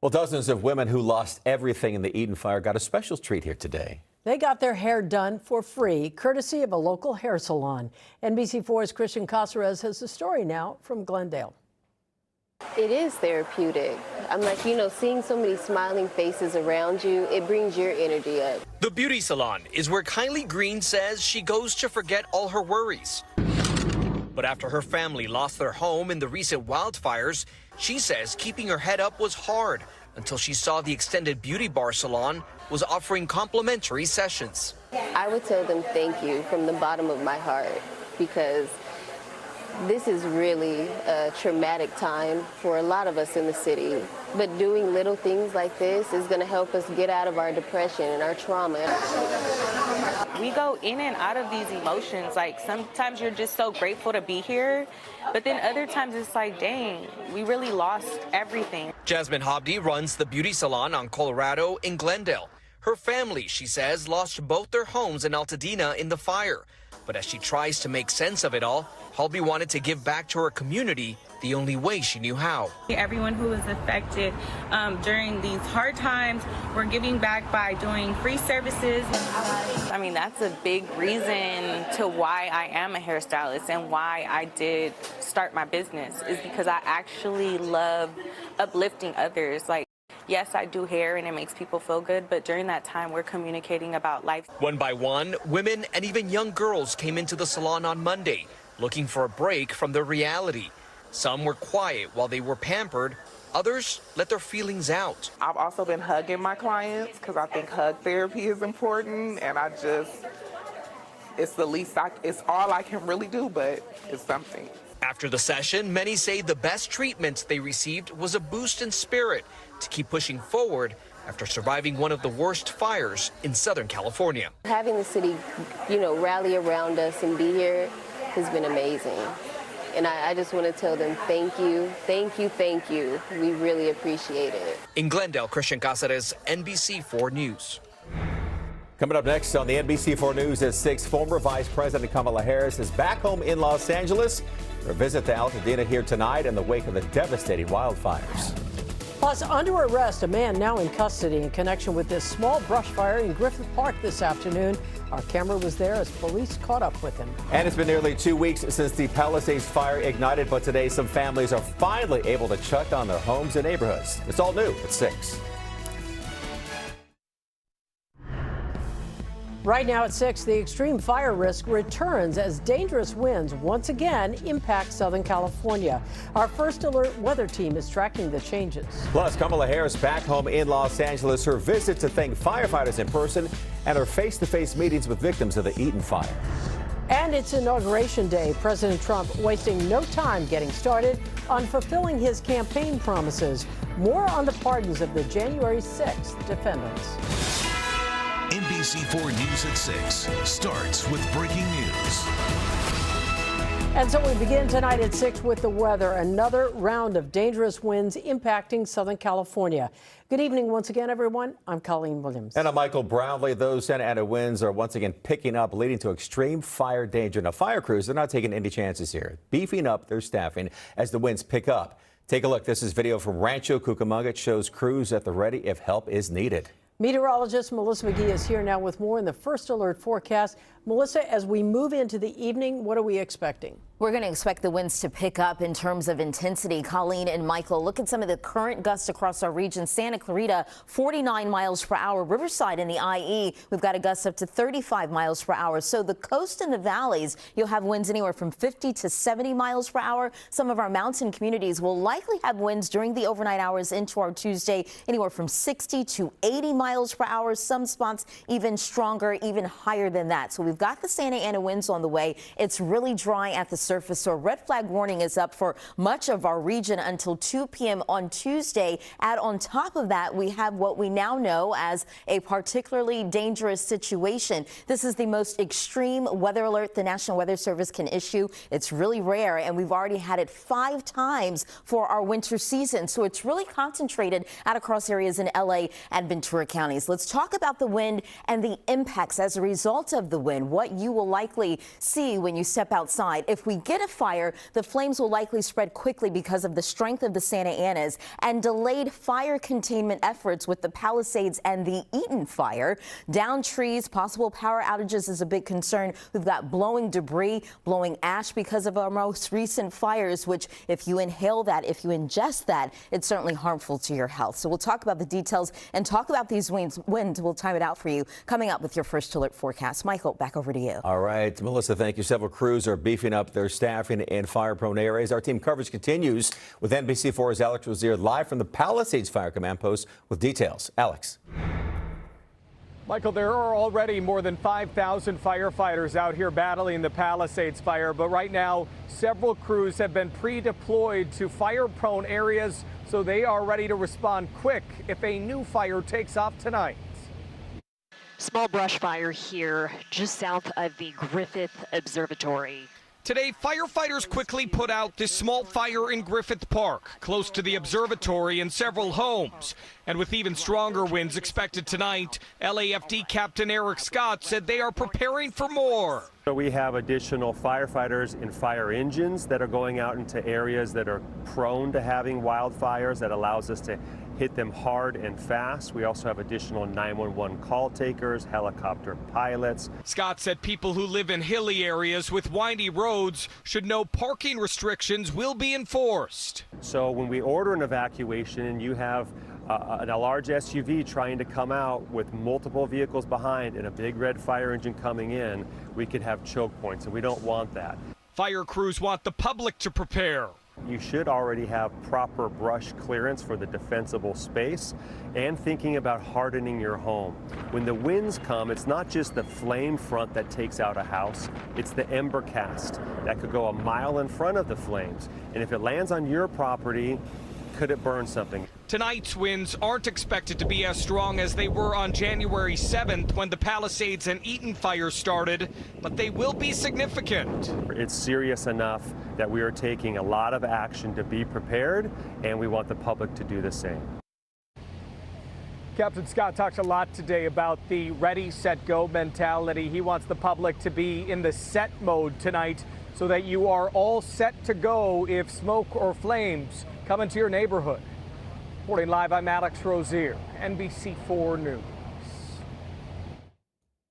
Well, dozens of women who lost everything in the Eden fire got a special treat here today. They got their hair done for free, courtesy of a local hair salon. NBC4's Christian Caceres has the story now from Glendale. It is therapeutic. I'm like, seeing so many smiling faces around you, it brings your energy up. The beauty salon is where Kylie Green says she goes to forget all her worries. But after her family lost their home in the recent wildfires, she says keeping her head up was hard until she saw the extended beauty bar salon was offering complimentary sessions. I would tell them thank you from the bottom of my heart, because this is really a traumatic time for a lot of us in the city. But doing little things like this is going to help us get out of our depression and our trauma. We go in and out of these emotions. Like, sometimes you're just so grateful to be here, but then other times it's like, dang, we really lost everything. Jasmine Hobdy runs the beauty salon on Colorado in Glendale. Her family, she says, lost both their homes in Altadena in the fire. But as she tries to make sense of it all, Hobby wanted to give back to her community the only way she knew how. Everyone who was affected during these hard times, we're giving back by doing free services. I mean, that's a big reason to why I am a hairstylist and why I did start my business, is because I actually love uplifting others. Like, yes, I do hair and it makes people feel good, but during that time, we're communicating about life. One by one, women and even young girls came into the salon on Monday, looking for a break from their reality. Some were quiet while they were pampered. Others let their feelings out. I've also been hugging my clients because I think hug therapy is important, and it's the least it's all I can really do, but it's something. After the session, many say the best treatment they received was a boost in spirit to keep pushing forward after surviving one of the worst fires in Southern California. Having the city, rally around us and be here has been amazing. And I just want to tell them thank you, thank you, thank you. We really appreciate it. In Glendale, Christian Caceres, NBC4 News. Coming up next on the NBC4 News at 6, former Vice President Kamala Harris is back home in Los Angeles for a visit to Altadena here tonight in the wake of the devastating wildfires. Plus, under arrest, a man now in custody in connection with this small brush fire in Griffith Park this afternoon. Our camera was there as police caught up with him. And it's been nearly 2 weeks since the Palisades fire ignited, but today some families are finally able to shut down their homes and neighborhoods. It's all new at 6. Right now at 6, the extreme fire risk returns as dangerous winds once again impact Southern California. Our first alert weather team is tracking the changes. Plus, Kamala Harris back home in Los Angeles, her visit to thank firefighters in person, and her face-to-face meetings with victims of the Eden fire. And it's Inauguration Day. President Trump wasting no time getting started on fulfilling his campaign promises. More on the pardons of the January 6th defendants. NBC4 News at 6 starts with breaking news. And so we begin tonight at 6 with the weather. Another round of dangerous winds impacting Southern California. Good evening once again, everyone. I'm Colleen Williams. And I'm Michael Brownlee. Those Santa Ana winds are once again picking up, leading to extreme fire danger. Now, fire crews, they're not taking any chances here, beefing up their staffing as the winds pick up. Take a look. This is video from Rancho Cucamonga. It shows crews at the ready if help is needed. Meteorologist Melissa McGee is here now with more in the first alert forecast. Melissa, as we move into the evening, what are we expecting? We're going to expect the winds to pick up in terms of intensity. Colleen and Michael, look at some of the current gusts across our region. Santa Clarita, 49 miles per hour. Riverside in the IE, we've got a gust up to 35 miles per hour. So the coast and the valleys, you'll have winds anywhere from 50 to 70 miles per hour. Some of our mountain communities will likely have winds during the overnight hours into our Tuesday, anywhere from 60 to 80 miles per hour. Some spots even stronger, even higher than that. So we've got the Santa Ana winds on the way. It's really dry at the surface, so a red flag warning is up for much of our region until 2 p.m. on Tuesday. Add on top of that, we have what we now know as a particularly dangerous situation. This is the most extreme weather alert the National Weather Service can issue. It's really rare, and we've already had it 5 times for our winter season, so it's really concentrated out across areas in LA and Ventura counties. Let's talk about the wind and the impacts as a result of the wind, what you will likely see when you step outside. If we get a fire, the flames will likely spread quickly because of the strength of the Santa Anas and delayed fire containment efforts with the Palisades and the Eaton fire. Down trees, possible power outages is a big concern. We've got blowing debris, blowing ash because of our most recent fires, which if you inhale that, if you ingest that, it's certainly harmful to your health. So we'll talk about the details and talk about these winds. We'll time it out for you coming up with your first alert forecast. Michael, back over to you. All right, Melissa, thank you. Several crews are beefing up their staffing in fire-prone areas. Our team coverage continues with NBC4's Alex Rozier live from the Palisades Fire Command Post with details. Alex. Michael, there are already more than 5,000 firefighters out here battling the Palisades fire, but right now several crews have been pre-deployed to fire-prone areas, so they are ready to respond quick if a new fire takes off tonight. Small brush fire here just south of the Griffith Observatory. Today, firefighters quickly put out this small fire in Griffith Park, close to the observatory and several homes. And with even stronger winds expected tonight, LAFD Captain Eric Scott said they are preparing for more. So we have additional firefighters in fire engines that are going out into areas that are prone to having wildfires. That allows us to hit them hard and fast. We also have additional 911 call takers, helicopter pilots. Scott said people who live in hilly areas with windy roads should know parking restrictions will be enforced. So when we order an evacuation and you have a large SUV trying to come out with multiple vehicles behind and a big red fire engine coming in, we could have choke points, and we don't want that. Fire crews want the public to prepare. You should already have proper brush clearance for the defensible space and thinking about hardening your home. When the winds come, it's not just the flame front that takes out a house, it's the ember cast that could go a mile in front of the flames. And if it lands on your property, could it burn something? Tonight's winds aren't expected to be as strong as they were on January 7th when the Palisades and Eaton fires started, but they will be significant. It's serious enough that we are taking a lot of action to be prepared, and we want the public to do the same. Captain Scott talks a lot today about the ready, set, go mentality. He wants the public to be in the set mode tonight so that you are all set to go if smoke or flames come into your neighborhood. Reporting live, I'm Alex Rozier, NBC4 News.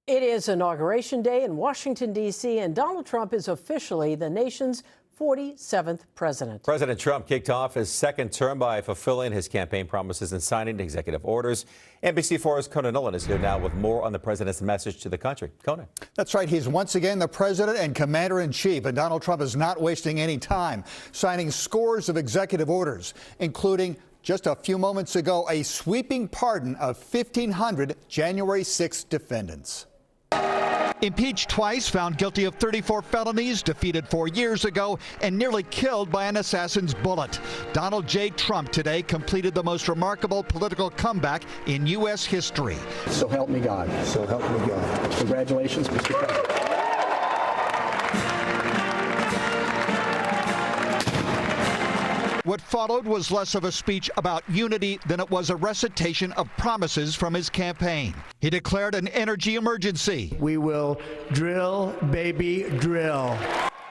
It is Inauguration Day in Washington, D.C., and Donald Trump is officially the nation's 47th president. President Trump kicked off his second term by fulfilling his campaign promises and signing executive orders. NBC4's Conan Nolan is here now with more on the president's message to the country. Conan. That's right. He's once again the president and commander-in-chief, and Donald Trump is not wasting any time, signing scores of executive orders, including just a few moments ago, a sweeping pardon of 1,500 January 6th defendants. Impeached twice, found guilty of 34 felonies, defeated 4 years ago, and nearly killed by an assassin's bullet. Donald J. Trump today completed the most remarkable political comeback in U.S. history. So help me God. So help me God. Congratulations, Mr. President. What followed was less of a speech about unity than it was a recitation of promises from his campaign. He declared an energy emergency. We will drill, baby, drill.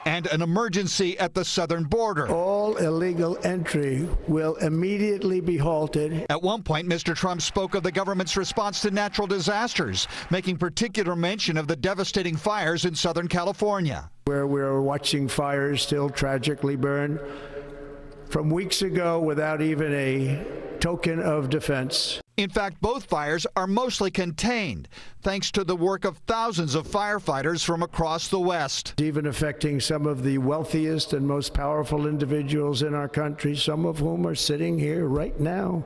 And an emergency at the southern border. All illegal entry will immediately be halted. At one point, Mr. Trump spoke of the government's response to natural disasters, making particular mention of the devastating fires in Southern California. Where we're watching fires still tragically burn from weeks ago without even a token of defense. In fact, both fires are mostly contained, thanks to the work of thousands of firefighters from across the West. Even affecting some of the wealthiest and most powerful individuals in our country, some of whom are sitting here right now.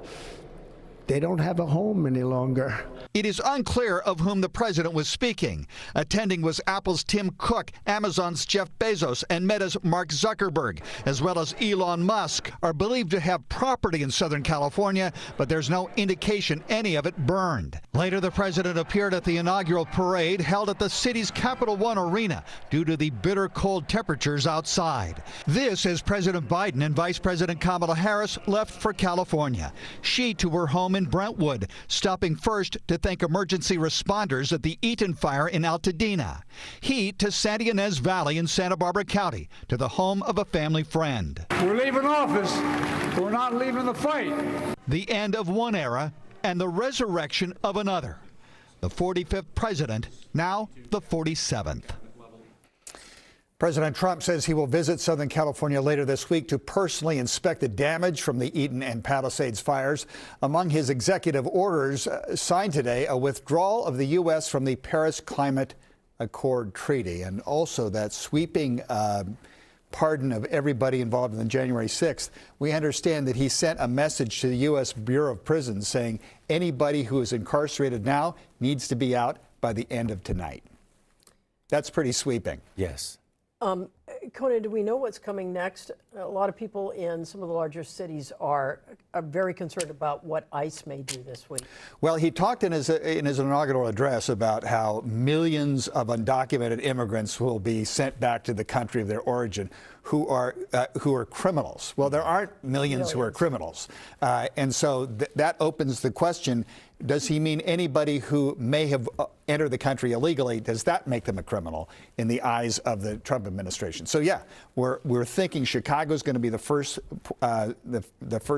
They don't have a home any longer. It is unclear of whom the president was speaking. Attending was Apple's Tim Cook, Amazon's Jeff Bezos, and Meta's Mark Zuckerberg, as well as Elon Musk, are believed to have property in Southern California, but there's no indication any of it burned. Later, the president appeared at the inaugural parade held at the city's Capital One Arena due to the bitter cold temperatures outside. This as President Biden and Vice President Kamala Harris left for California. She to her home in Brentwood, stopping first to thank emergency responders at the Eaton fire in Altadena. He to Santa Ynez Valley in Santa Barbara County, to the home of a family friend. We're leaving office. We're not leaving the fight. The end of one era and the resurrection of another. The 45th president, now the 47th. President Trump says he will visit Southern California later this week to personally inspect the damage from the Eaton and Palisades fires. Among his executive orders signed today, a withdrawal of the U.S. from the Paris Climate Accord Treaty, and also that sweeping pardon of everybody involved in the January 6th. We understand that he sent a message to the U.S. Bureau of Prisons saying anybody who is incarcerated now needs to be out by the end of tonight. That's pretty sweeping. Yes. Conan, do we know what's coming next? A lot of people in some of the larger cities are very concerned about what ICE may do this week. Well, he talked in his inaugural address about how millions of undocumented immigrants will be sent back to the country of their origin who are criminals. Well, there aren't millions who are criminals. And so that opens the question, does he mean anybody who may have entered the country illegally? Does that make them a criminal in the eyes of the Trump administration? So yeah, we're thinking Chicago's going to be the first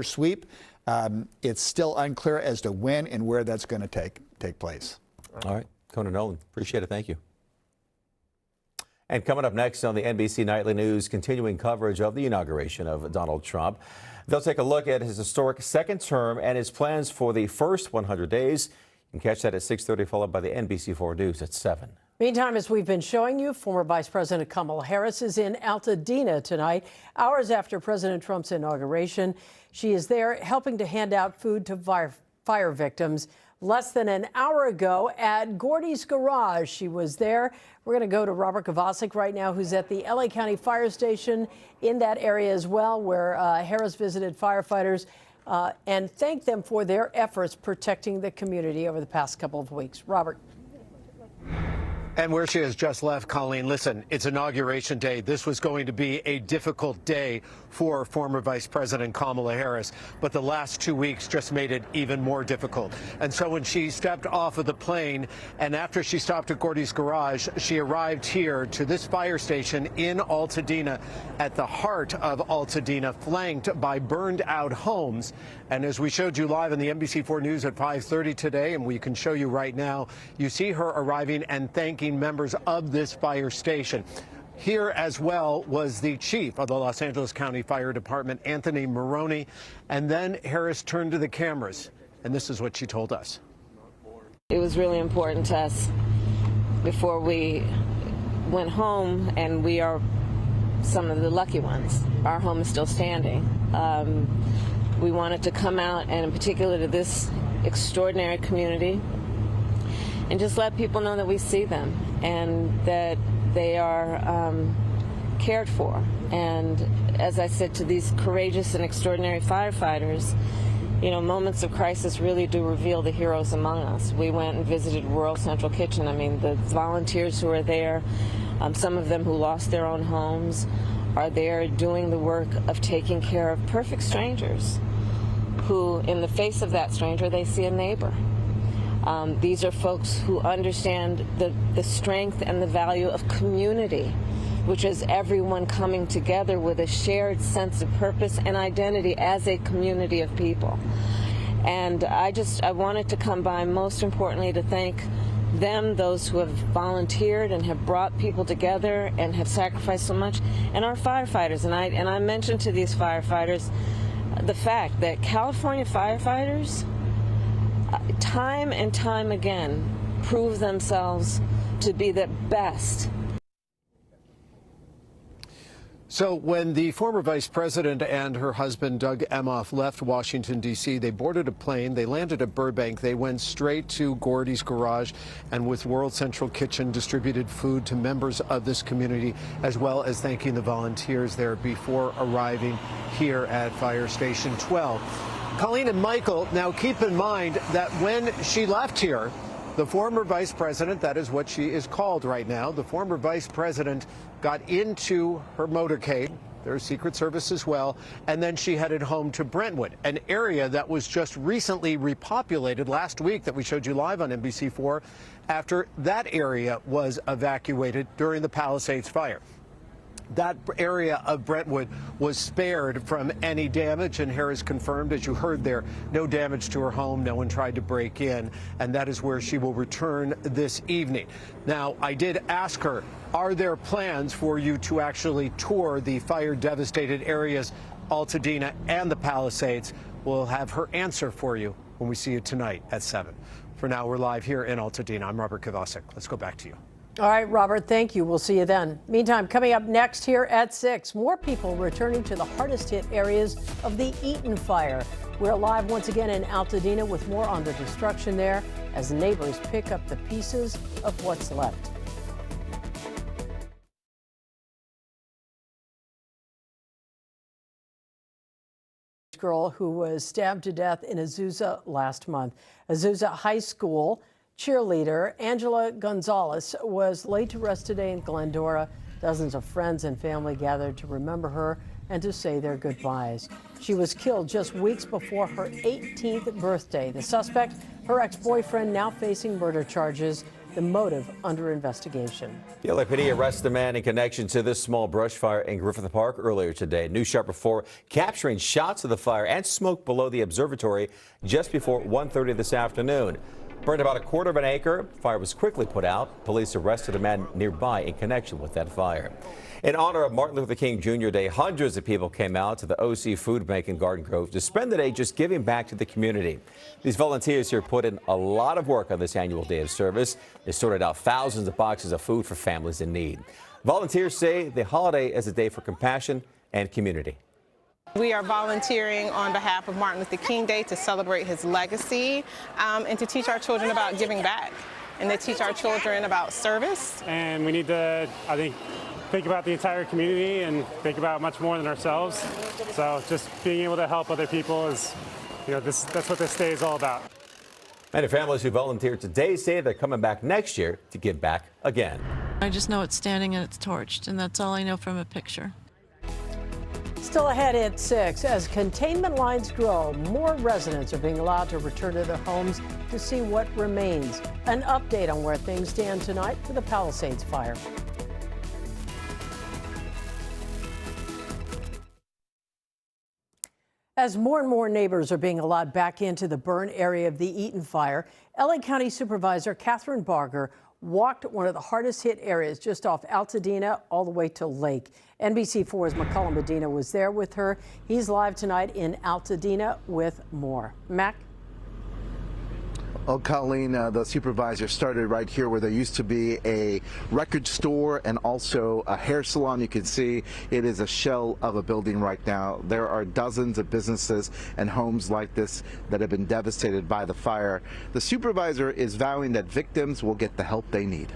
sweep. It's still unclear as to when and where that's going to take place. All right, Conan Nolan, appreciate it. Thank you. And coming up next on the NBC Nightly News, continuing coverage of the inauguration of Donald Trump. They'll take a look at his historic second term and his plans for the first 100 days. You can catch that at 6:30, followed by the NBC4 News at 7. Meantime, as we've been showing you, former Vice President Kamala Harris is in Altadena tonight, hours after President Trump's inauguration. She is there helping to hand out food to fire victims. Less than an hour ago at Gordy's Garage, she was there. We're going to go to Robert Kovacic right now, who's at the LA County Fire Station in that area as well, where Harris visited firefighters and thanked them for their efforts protecting the community over the past couple of weeks. Robert. And where she has just left, Colleen, listen, it's Inauguration Day. This was going to be a difficult day for former Vice President Kamala Harris, but the last 2 weeks just made it even more difficult. And so when she stepped off of the plane and after she stopped at Gordy's Garage, she arrived here to this fire station in Altadena, at the heart of Altadena, flanked by burned out homes. And as we showed you live on the NBC4 News at 5:30 today, and we can show you right now, you see her arriving and thanking members of this fire station. Here as well was the chief of the Los Angeles County Fire Department, Anthony Maroney. And then Harris turned to the cameras, and this is what she told us. It was really important to us before we went home, and we are some of the lucky ones. Our home is still standing. We wanted to come out, and in particular to this extraordinary community, and just let people know that we see them and that they are cared for. And as I said to these courageous and extraordinary firefighters, you know, moments of crisis really do reveal the heroes among us. We went and visited Rural Central Kitchen. I mean, the volunteers who are there, some of them who lost their own homes, are there doing the work of taking care of perfect strangers who, in the face of that stranger, they see a neighbor. These are folks who understand the strength and the value of community, which is everyone coming together with a shared sense of purpose and identity as a community of people. And I wanted to come by, most importantly, to thank them, those who have volunteered and have brought people together and have sacrificed so much, and our firefighters. And I mentioned to these firefighters the fact that California firefighters, time and time again, prove themselves to be the best. So when the former vice president and her husband, Doug Emhoff, left Washington, D.C., they boarded a plane. They landed at Burbank. They went straight to Gordy's Garage and with World Central Kitchen distributed food to members of this community, as well as thanking the volunteers there before arriving here at Fire Station 12. Colleen and Michael, now keep in mind that when she left here, the former vice president, that is what she is called right now, the former vice president got into her motorcade, there's Secret Service as well, and then she headed home to Brentwood, an area that was just recently repopulated last week that we showed you live on NBC4 after that area was evacuated during the Palisades fire. That area of Brentwood was spared from any damage, and Harris confirmed, as you heard there, no damage to her home. No one tried to break in, and that is where she will return this evening. Now, I did ask her, are there plans for you to actually tour the fire-devastated areas, Altadena and the Palisades? We'll have her answer for you when we see you tonight at 7. For now, we're live here in Altadena. I'm Robert Kovacik. Let's go back to you. All right, Robert, thank you. We'll see you then. Meantime, coming up next here at 6, more people returning to the hardest hit areas of the Eaton fire. We're live once again in Altadena with more on the destruction there as neighbors pick up the pieces of what's left. Girl who was stabbed to death in Azusa last month. Azusa High School cheerleader Angela Gonzalez was laid to rest today in Glendora. Dozens of friends and family gathered to remember her and to say their goodbyes. She was killed just weeks before her 18th birthday. The suspect, her ex-boyfriend, now facing murder charges. The motive under investigation. The LAPD arrested a man in connection to this small brush fire in Griffith Park earlier today. News Sharp 4 capturing shots of the fire and smoke below the observatory just before 1:30 this afternoon. Burned about a quarter of an acre. Fire was quickly put out. Police arrested a man nearby in connection with that fire. In honor of Martin Luther King Jr. Day, hundreds of people came out to the OC Food Bank in Garden Grove to spend the day just giving back to the community. These volunteers here put in a lot of work on this annual day of service. They sorted out thousands of boxes of food for families in need. Volunteers say the holiday is a day for compassion and community. We are volunteering on behalf of Martin Luther King Day to celebrate his legacy and to teach our children about giving back and to teach our children about service. And we need to, I think about the entire community and think about much more than ourselves. So just being able to help other people is, that's what this day is all about. Many families who volunteered today say they're coming back next year to give back again. I just know it's standing and it's torched, and that's all I know from a picture. Still ahead at 6, as containment lines grow, more residents are being allowed to return to their homes to see what remains. An update on where things stand tonight for the Palisades fire. As more and more neighbors are being allowed back into the burn area of the Eaton fire, LA County Supervisor Catherine Barger walked one of the hardest hit areas just off Altadena all the way to Lake. NBC4's McCullough Medina was there with her. He's live tonight in Altadena with more. Mac? Well, Colleen, the supervisor started right here where there used to be a record store and also a hair salon. You can see it is a shell of a building right now. There are dozens of businesses and homes like this that have been devastated by the fire. The supervisor is vowing that victims will get the help they need.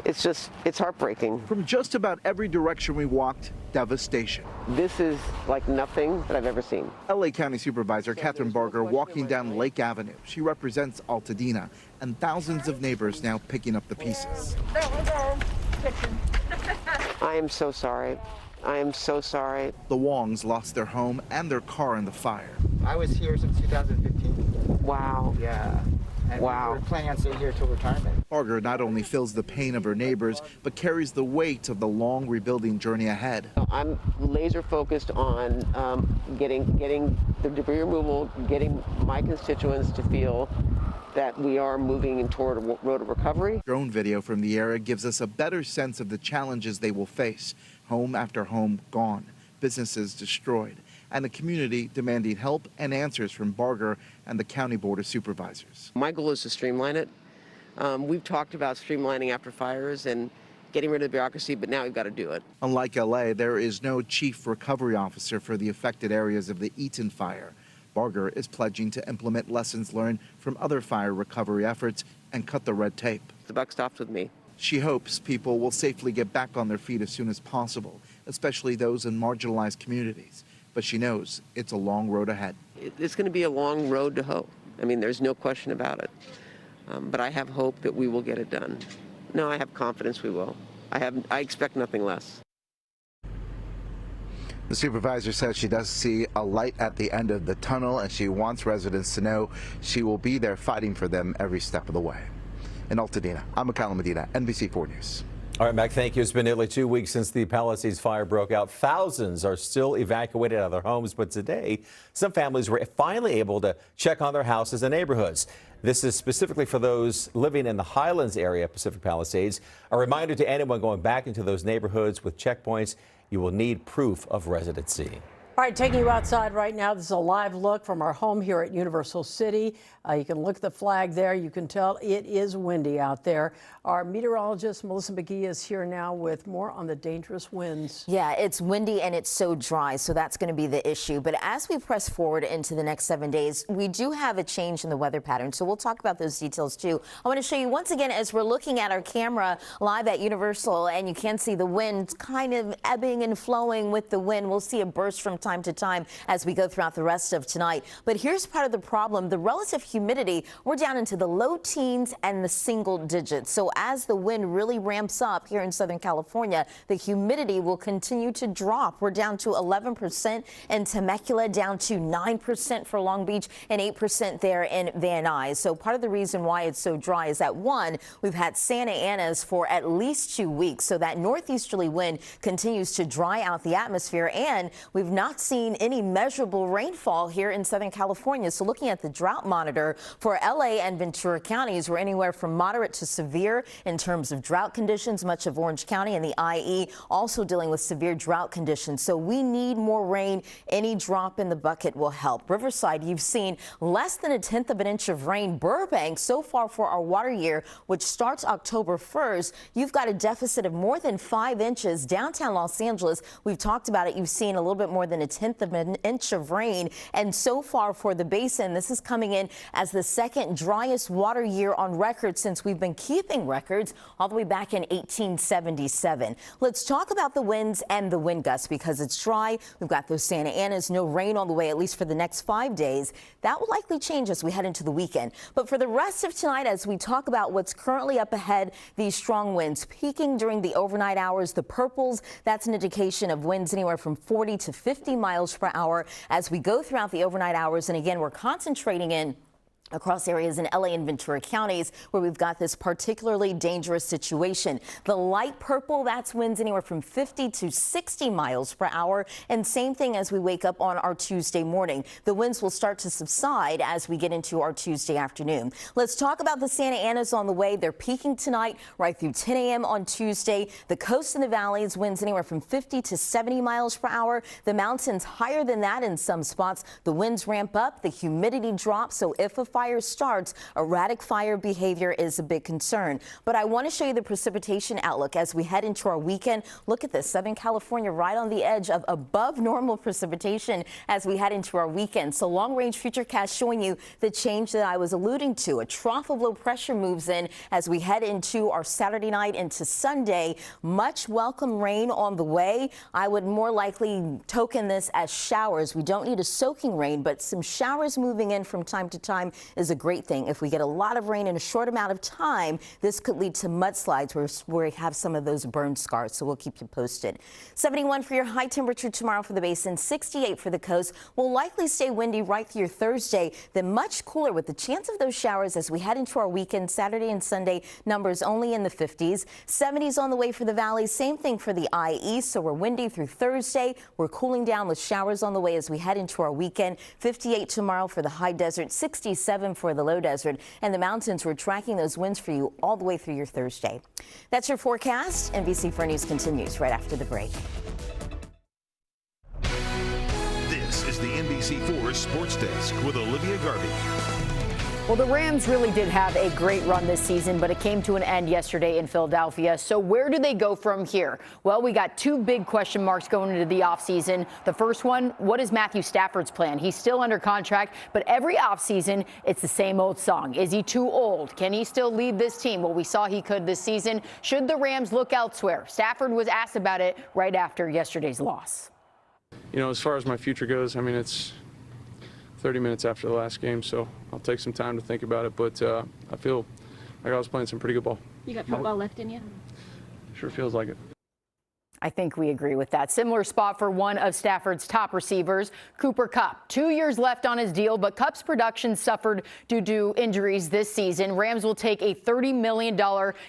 It's heartbreaking. From just about every direction we walked, devastation. This is like nothing that I've ever seen. LA County Supervisor Catherine Barger walking down Lake Avenue. She represents Altadena and thousands of neighbors now picking up the pieces. I am so sorry. I am so sorry. The Wongs lost their home and their car in the fire. I was here since 2015. Wow. Yeah. And wow. we were planning on staying here till retirement. Barger not only feels the pain of her neighbors, but carries the weight of the long rebuilding journey ahead. I'm laser focused on getting the debris removal, getting my constituents to feel that we are moving toward a road of recovery. Drone video from the area gives us a better sense of the challenges they will face. Home after home gone, businesses destroyed, and the community demanding help and answers from Barger and the County Board of Supervisors. My goal is to streamline it. We've talked about streamlining after fires and getting rid of the bureaucracy, but now we've got to do it. Unlike LA, there is no chief recovery officer for the affected areas of the Eaton fire. Barger is pledging to implement lessons learned from other fire recovery efforts and cut the red tape. The buck stops with me. She hopes people will safely get back on their feet as soon as possible, especially those in marginalized communities. But she knows it's a long road ahead. It's going to be a long road to hope. I mean, there's no question about it. But I have hope that we will get it done. No, I have confidence we will. I expect nothing less. The supervisor says she does see a light at the end of the tunnel, and she wants residents to know she will be there fighting for them every step of the way. In Altadena, I'm Mikhail Medina, NBC 4 News. All right, Mac, thank you. It's been nearly 2 weeks since the Palisades fire broke out. Thousands are still evacuated out of their homes, but today, some families were finally able to check on their houses and neighborhoods. This is specifically for those living in the Highlands area of Pacific Palisades. A reminder to anyone going back into those neighborhoods with checkpoints, you will need proof of residency. All right, taking you outside right now. This is a live look from our home here at Universal City. You can look at the flag there. You can tell it is windy out there. Our meteorologist, Melissa McGee, is here now with more on the dangerous winds. Yeah, it's windy and it's so dry, so that's going to be the issue. But as we press forward into the next 7 days, we do have a change in the weather pattern. So we'll talk about those details too. I want to show you once again as we're looking at our camera live at Universal, and you can see the wind kind of ebbing and flowing with the wind. We'll see a burst from time to time as we go throughout the rest of tonight. But here's part of the problem. The relative humidity, we're down into the low teens and the single digits. So as the wind really ramps up here in Southern California, the humidity will continue to drop. We're down to 11% in Temecula, down to 9% for Long Beach, and 8% there in Van Nuys. So part of the reason why it's so dry is that, one, we've had Santa Ana's for at least 2 weeks. So that northeasterly wind continues to dry out the atmosphere, and we've not seen any measurable rainfall here in Southern California. So looking at the drought monitor for LA and Ventura counties, we're anywhere from moderate to severe in terms of drought conditions. Much of Orange County and the IE also dealing with severe drought conditions. So we need more rain. Any drop in the bucket will help. Riverside, you've seen less than 1/10 of an inch of rain. Burbank, so far for our water year, which starts October 1st, you've got a deficit of more than 5 inches. Downtown Los Angeles, we've talked about it. You've seen a little bit more than 1/10 of an inch of rain. And so far for the basin, this is coming in as the second driest water year on record since we've been keeping records all the way back in 1877. Let's talk about the winds and the wind gusts because it's dry. We've got those Santa Anas, no rain on the way, at least for the next 5 days. That will likely change as we head into the weekend. But for the rest of tonight, as we talk about what's currently up ahead, these strong winds peaking during the overnight hours. The purples, that's an indication of winds anywhere from 40 to 50 miles per hour as we go throughout the overnight hours. And again, we're concentrating in across areas in LA and Ventura counties where we've got this particularly dangerous situation. The light purple, that's winds anywhere from 50 to 60 miles per hour. And same thing as we wake up on our Tuesday morning. The winds will start to subside as we get into our Tuesday afternoon. Let's talk about the Santa Anas on the way. They're peaking tonight right through 10 a.m. on Tuesday. The coast and the valleys, winds anywhere from 50 to 70 miles per hour. The mountains higher than that in some spots. The winds ramp up, the humidity drops. So if a fire starts, erratic fire behavior is a big concern. But I want to show you the precipitation outlook as we head into our weekend. Look at this, Southern California right on the edge of above normal precipitation as we head into our weekend. So long-range futurecast showing you the change that I was alluding to. A trough of low pressure moves in as we head into our Saturday night into Sunday. Much welcome rain on the way. I would more likely token this as showers. We don't need a soaking rain, but some showers moving in from time to time is a great thing. If we get a lot of rain in a short amount of time, this could lead to mudslides where we have some of those burn scars. So we'll keep you posted. 71 for your high temperature tomorrow for the basin, 68 for the coast. Will likely stay windy right through Thursday, then much cooler with the chance of those showers as we head into our weekend. Saturday and Sunday numbers only in the 50s. 70s on the way for the valley. Same thing for the IE. So we're windy through Thursday. We're cooling down with showers on the way as we head into our weekend. 58 tomorrow for the high desert, 67 for the low desert, and the mountains. We're tracking those winds for you all the way through your Thursday. That's your forecast. NBC4 News continues right after the break. This is the NBC4 Sports Desk with Olivia Garvey. Well, the Rams really did have a great run this season, but it came to an end yesterday in Philadelphia. So where do they go from here? Well, we got two big question marks going into the offseason. The first one, what is Matthew Stafford's plan? He's still under contract, but every offseason, it's the same old song. Is he too old? Can he still lead this team? Well, we saw he could this season. Should the Rams look elsewhere? Stafford was asked about it right after yesterday's loss. You know, as far as my future goes, I mean, it's 30 minutes after the last game, so I'll take some time to think about it, but I feel like I was playing some pretty good ball. You got football left in you? Sure feels like it. I think we agree with that. Similar spot for one of Stafford's top receivers, Cooper Kupp. 2 years left on his deal, but Kupp's production suffered due to injuries this season. Rams will take a $30 million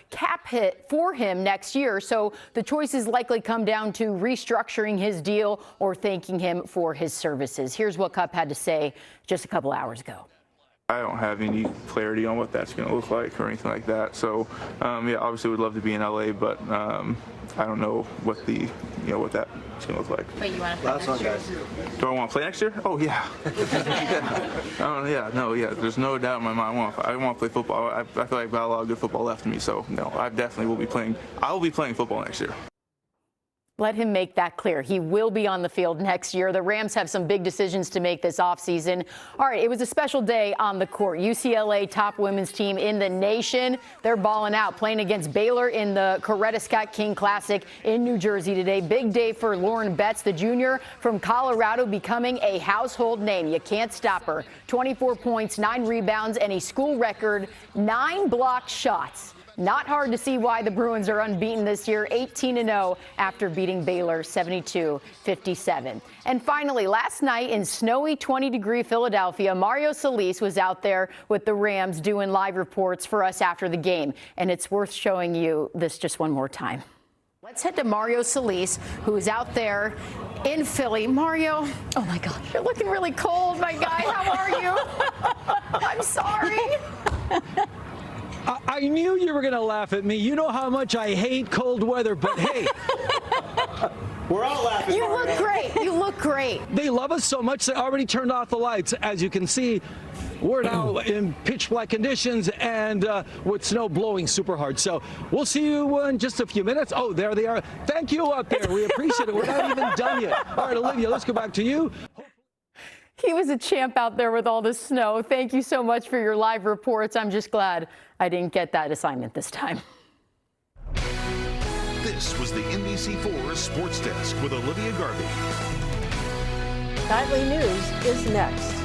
cap hit for him next year, so the choices likely come down to restructuring his deal or thanking him for his services. Here's what Kupp had to say just a couple hours ago. I don't have any clarity on what that's going to look like or anything like that. So, yeah, obviously we'd love to be in LA, but I don't know what what that's going to look like. But you want to play next year? Do I want to play next year? Oh, yeah. Yeah. There's no doubt in my mind. I want to play football. I feel like I've got a lot of good football left in me. So, no, I definitely will be playing. I will be playing football next year. Let him make that clear. He will be on the field next year. The Rams have some big decisions to make this offseason. All right, it was a special day on the court. UCLA, top women's team in the nation. They're balling out, playing against Baylor in the Coretta Scott King Classic in New Jersey today. Big day for Lauren Betts, the junior from Colorado, becoming a household name. You can't stop her. 24 points, 9 rebounds, and a school record 9 blocked shots. Not hard to see why the Bruins are unbeaten this year, 18-0 after beating Baylor 72-57. And finally, last night in snowy 20-degree Philadelphia, Mario Solis was out there with the Rams doing live reports for us after the game. And it's worth showing you this just one more time. Let's head to Mario Solis, who is out there in Philly. Mario, oh my gosh, you're looking really cold, my guy. How are you? I'm sorry. I knew you were going to laugh at me. You know how much I hate cold weather, but hey. We're all laughing. You look great. You look great. They love us so much, they already turned off the lights. As you can see, we're now in pitch black conditions and with snow blowing super hard. So we'll see you in just a few minutes. Oh, there they are. Thank you up there. We appreciate it. We're not even done yet. All right, Olivia, let's go back to you. He was a champ out there with all the snow. Thank you so much for your live reports. I'm just glad I didn't get that assignment this time. This was the NBC4 Sports Desk with Olivia Garvey. Nightly News is next.